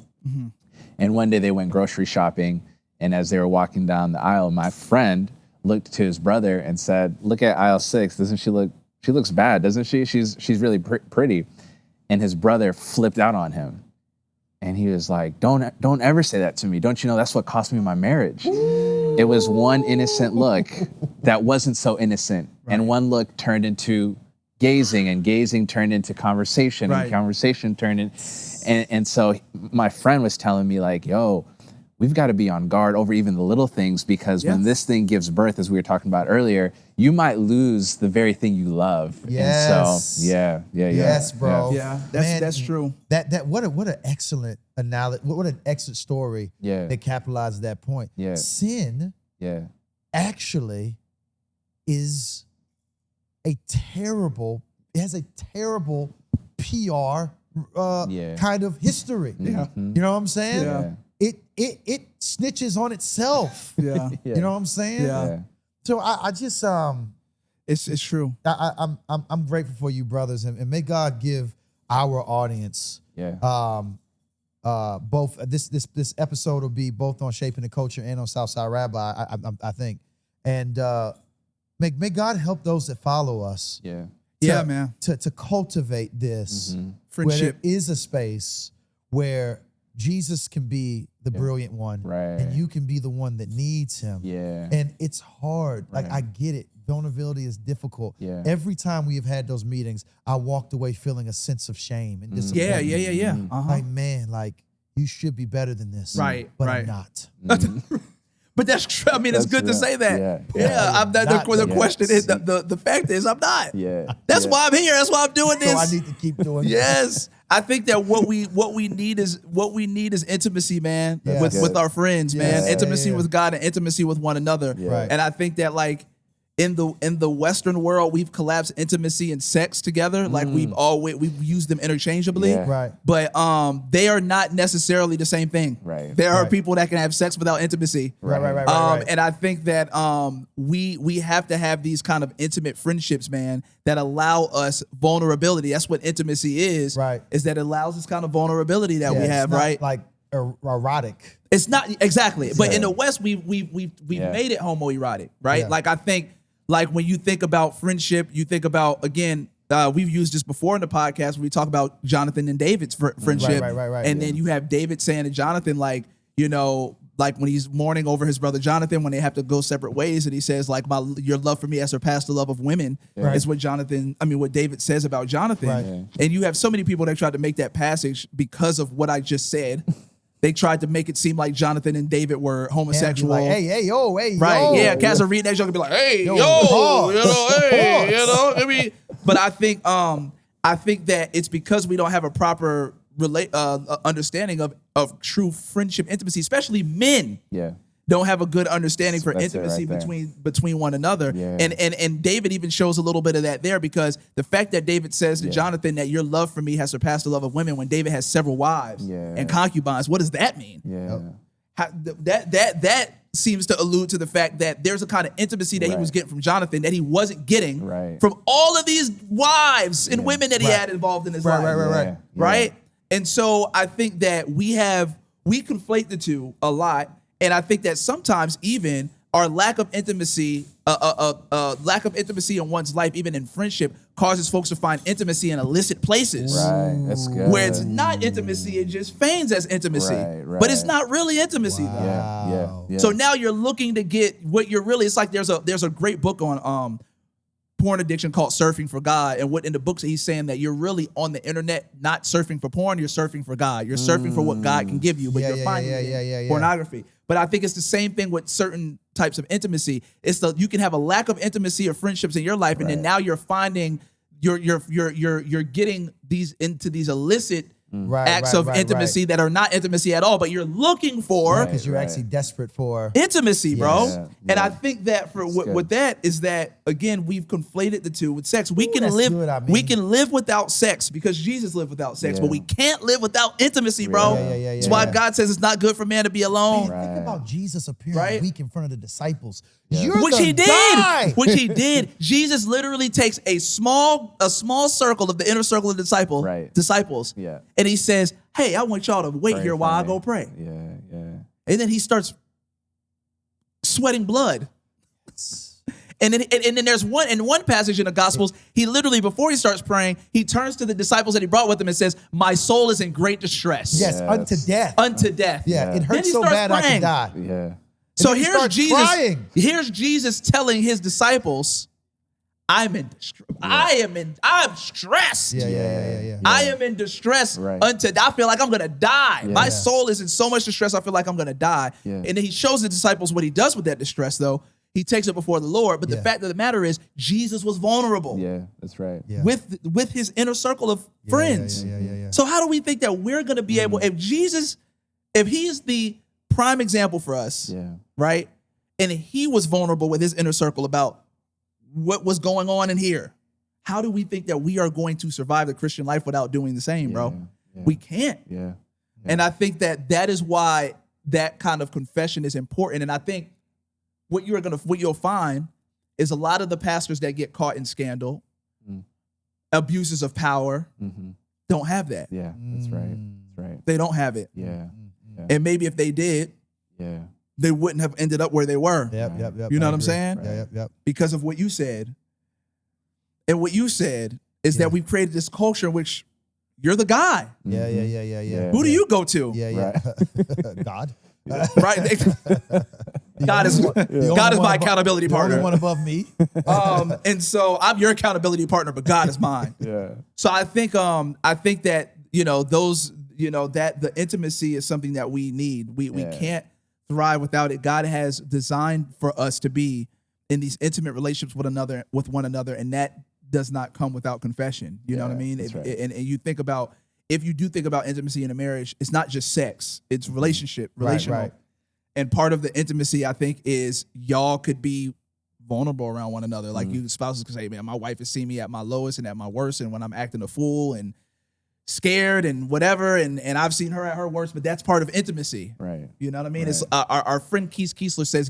And one day they went grocery shopping, and as they were walking down the aisle, my friend looked to his brother and said, "Look at aisle 6. Doesn't she look? She looks bad, doesn't she? She's really pretty." And his brother flipped out on him, and he was like, "Don't ever say that to me. Don't you know that's what cost me my marriage?" It was one innocent look that wasn't so innocent, and one look turned into gazing, and gazing turned into conversation, and conversation turned in, and so my friend was telling me like, "Yo, we've got to be on guard over even the little things, because when this thing gives birth, as we were talking about earlier, you might lose the very thing you love." And so, Yes, bro. That's true. That what an excellent analogy. What an excellent story. That capitalizes that point. Sin. Actually, is a terrible. It has a terrible PR kind of history. You know what I'm saying? It snitches on itself. You know what I'm saying? So I just it's true. I'm grateful for you, brothers, and may God give our audience both this episode will be both on Shaping the Culture and on Southside Rabbi, I think, and may God help those that follow us. Man. To cultivate this friendship. where there is a space where Jesus can be the brilliant one, and you can be the one that needs him. And it's hard. Like, I get it. Vulnerability is difficult. Every time we have had those meetings, I walked away feeling a sense of shame and disappointment. Like, man, like, you should be better than this. But I'm not. But that's true. I mean, it's good to say that. The question is, the fact is, I'm not. That's why I'm here. That's why I'm doing this. So I need to keep doing this. I think that what we need is intimacy, man, with our friends, man. Intimacy with God and intimacy with one another. And I think that, like, in the Western world, we've collapsed intimacy and sex together. Like, we've used them interchangeably. But they are not necessarily the same thing. There are people that can have sex without intimacy. And I think that we have to have these kind of intimate friendships, man, that allow us vulnerability. That's what intimacy is. Is that it allows this kind of vulnerability that we have, not like erotic. It's not exactly. But in the West, we've made it homoerotic, right? Like, I think, like, when you think about friendship, you think about, again, we've used this before in the podcast where we talk about Jonathan and David's friendship. And then you have David saying to Jonathan, like, you know, like when he's mourning over his brother Jonathan, when they have to go separate ways, and he says, like, your love for me has surpassed the love of women, is what David says about Jonathan. And you have so many people that tried to make that passage because of what I just said. They tried to make it seem like Jonathan and David were homosexual. Like, hey, yo. Yeah, Cats are reading that joke and be like, hey, yo, I mean, but I think that it's because we don't have a proper understanding of true friendship, intimacy, especially men. Yeah. Don't have a good understanding for That's it intimacy right between one another. Yeah. And David even shows a little bit of that there, because the fact that David says to Jonathan that your love for me has surpassed the love of women, when David has several wives and concubines, what does that mean? Yeah. That seems to allude to the fact that there's a kind of intimacy that he was getting from Jonathan that he wasn't getting from all of these wives and women that he had involved in his life. Right? And so I think that we conflate the two a lot. And I think that sometimes even our lack of intimacy, lack of intimacy in one's life, even in friendship, causes folks to find intimacy in illicit places. Right, that's good. Where it's not intimacy, it just feigns as intimacy. Right. But it's not really intimacy though. Yeah. So now you're looking to get what you're really, it's like there's a great book on porn addiction called Surfing for God. And what in the books he's saying that you're really on the internet, not surfing for porn, you're surfing for God. You're surfing for what God can give you, but you're finding pornography. But I think it's the same thing with certain types of intimacy. You can have a lack of intimacy or friendships in your life, and then now you're finding you're getting these into these illicit acts of intimacy that are not intimacy at all, but you're looking for because you're actually desperate for intimacy, bro. Yeah. And I think that with that is that, again, we've conflated the two with sex. We can live without sex because Jesus lived without sex, but we can't live without intimacy, bro. That's why God says it's not good for man to be alone. Man, think about Jesus appearing weak in front of the disciples. Which he did. Which he did. Jesus literally takes a small circle of the inner circle of the disciples. Yeah. And he says, hey, I want y'all to wait here while I go pray. Yeah. And then he starts sweating blood. And then there's one passage in the Gospels, he literally, before he starts praying, he turns to the disciples that he brought with him and says, my soul is in great distress. Yes, unto death. Unto death. Yeah, it hurts so bad I could die. Yeah. So here's Jesus. Crying. Here's Jesus telling his disciples, I'm in distress. I'm stressed. Yeah. I am in distress until I feel like I'm gonna die. My soul is in so much distress, I feel like I'm gonna die. Yeah. And then he shows the disciples what he does with that distress, though. He takes it before the Lord. But the fact of the matter is, Jesus was vulnerable. Yeah, that's right. Yeah. With his inner circle of friends. Yeah. So how do we think that we're gonna be able, if he is the prime example for us, right? And he was vulnerable with his inner circle about what was going on in here. How do we think that we are going to survive the Christian life without doing the same, bro? Yeah. We can't. Yeah. And I think that is why that kind of confession is important. And I think what you'll find is a lot of the pastors that get caught in scandal, abuses of power, don't have that. Yeah, that's right. That's right. They don't have it. Yeah. And maybe if they did, they wouldn't have ended up where they were. Yep. You know what I'm saying? Right. Yep. Because of what you said. And what you said is that we've created this culture in which you're the guy. Yeah. Who do you go to? Yeah. God. Right? God is my accountability partner. The only one above me. And so I'm your accountability partner, but God is mine. So I think that, that the intimacy is something that we need. We can't thrive without it. God has designed for us to be in these intimate relationships with one another, and that does not come without confession. You know what I mean? And you think about, if you do think about intimacy in a marriage, it's not just sex, it's relational. Right. And part of the intimacy, I think, is y'all could be vulnerable around one another. Like you spouses could say, man, my wife has seen me at my lowest and at my worst, and when I'm acting a fool and scared and whatever, and I've seen her at her worst, but that's part of intimacy. Right. You know what I mean? It's our friend Keith Kiesler says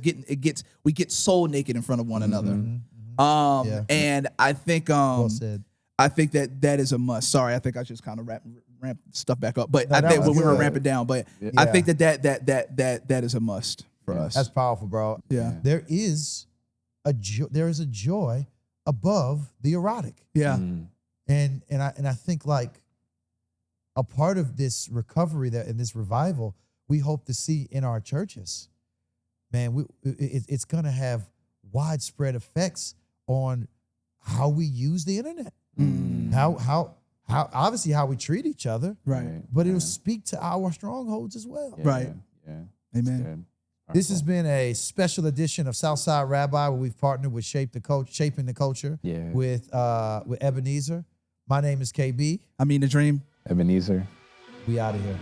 we get soul naked in front of one another. And I think Well said. I think that is a must. Sorry, I think I just kind of ramp stuff back up, but I think we were ramping down. But I think that is a must for us. That's powerful, bro. Yeah. There is a joy above the erotic. Yeah. And I think like a part of this recovery and this revival we hope to see in our churches, man, it's gonna have widespread effects on how we use the internet. How obviously how we treat each other, right? But it'll speak to our strongholds as well, right? Yeah. Amen. This has been a special edition of Southside Rabbi, where we've partnered with Shaping the Culture with Ebenezer. My name is KB. I mean the dream. Ebenezer. We out of here.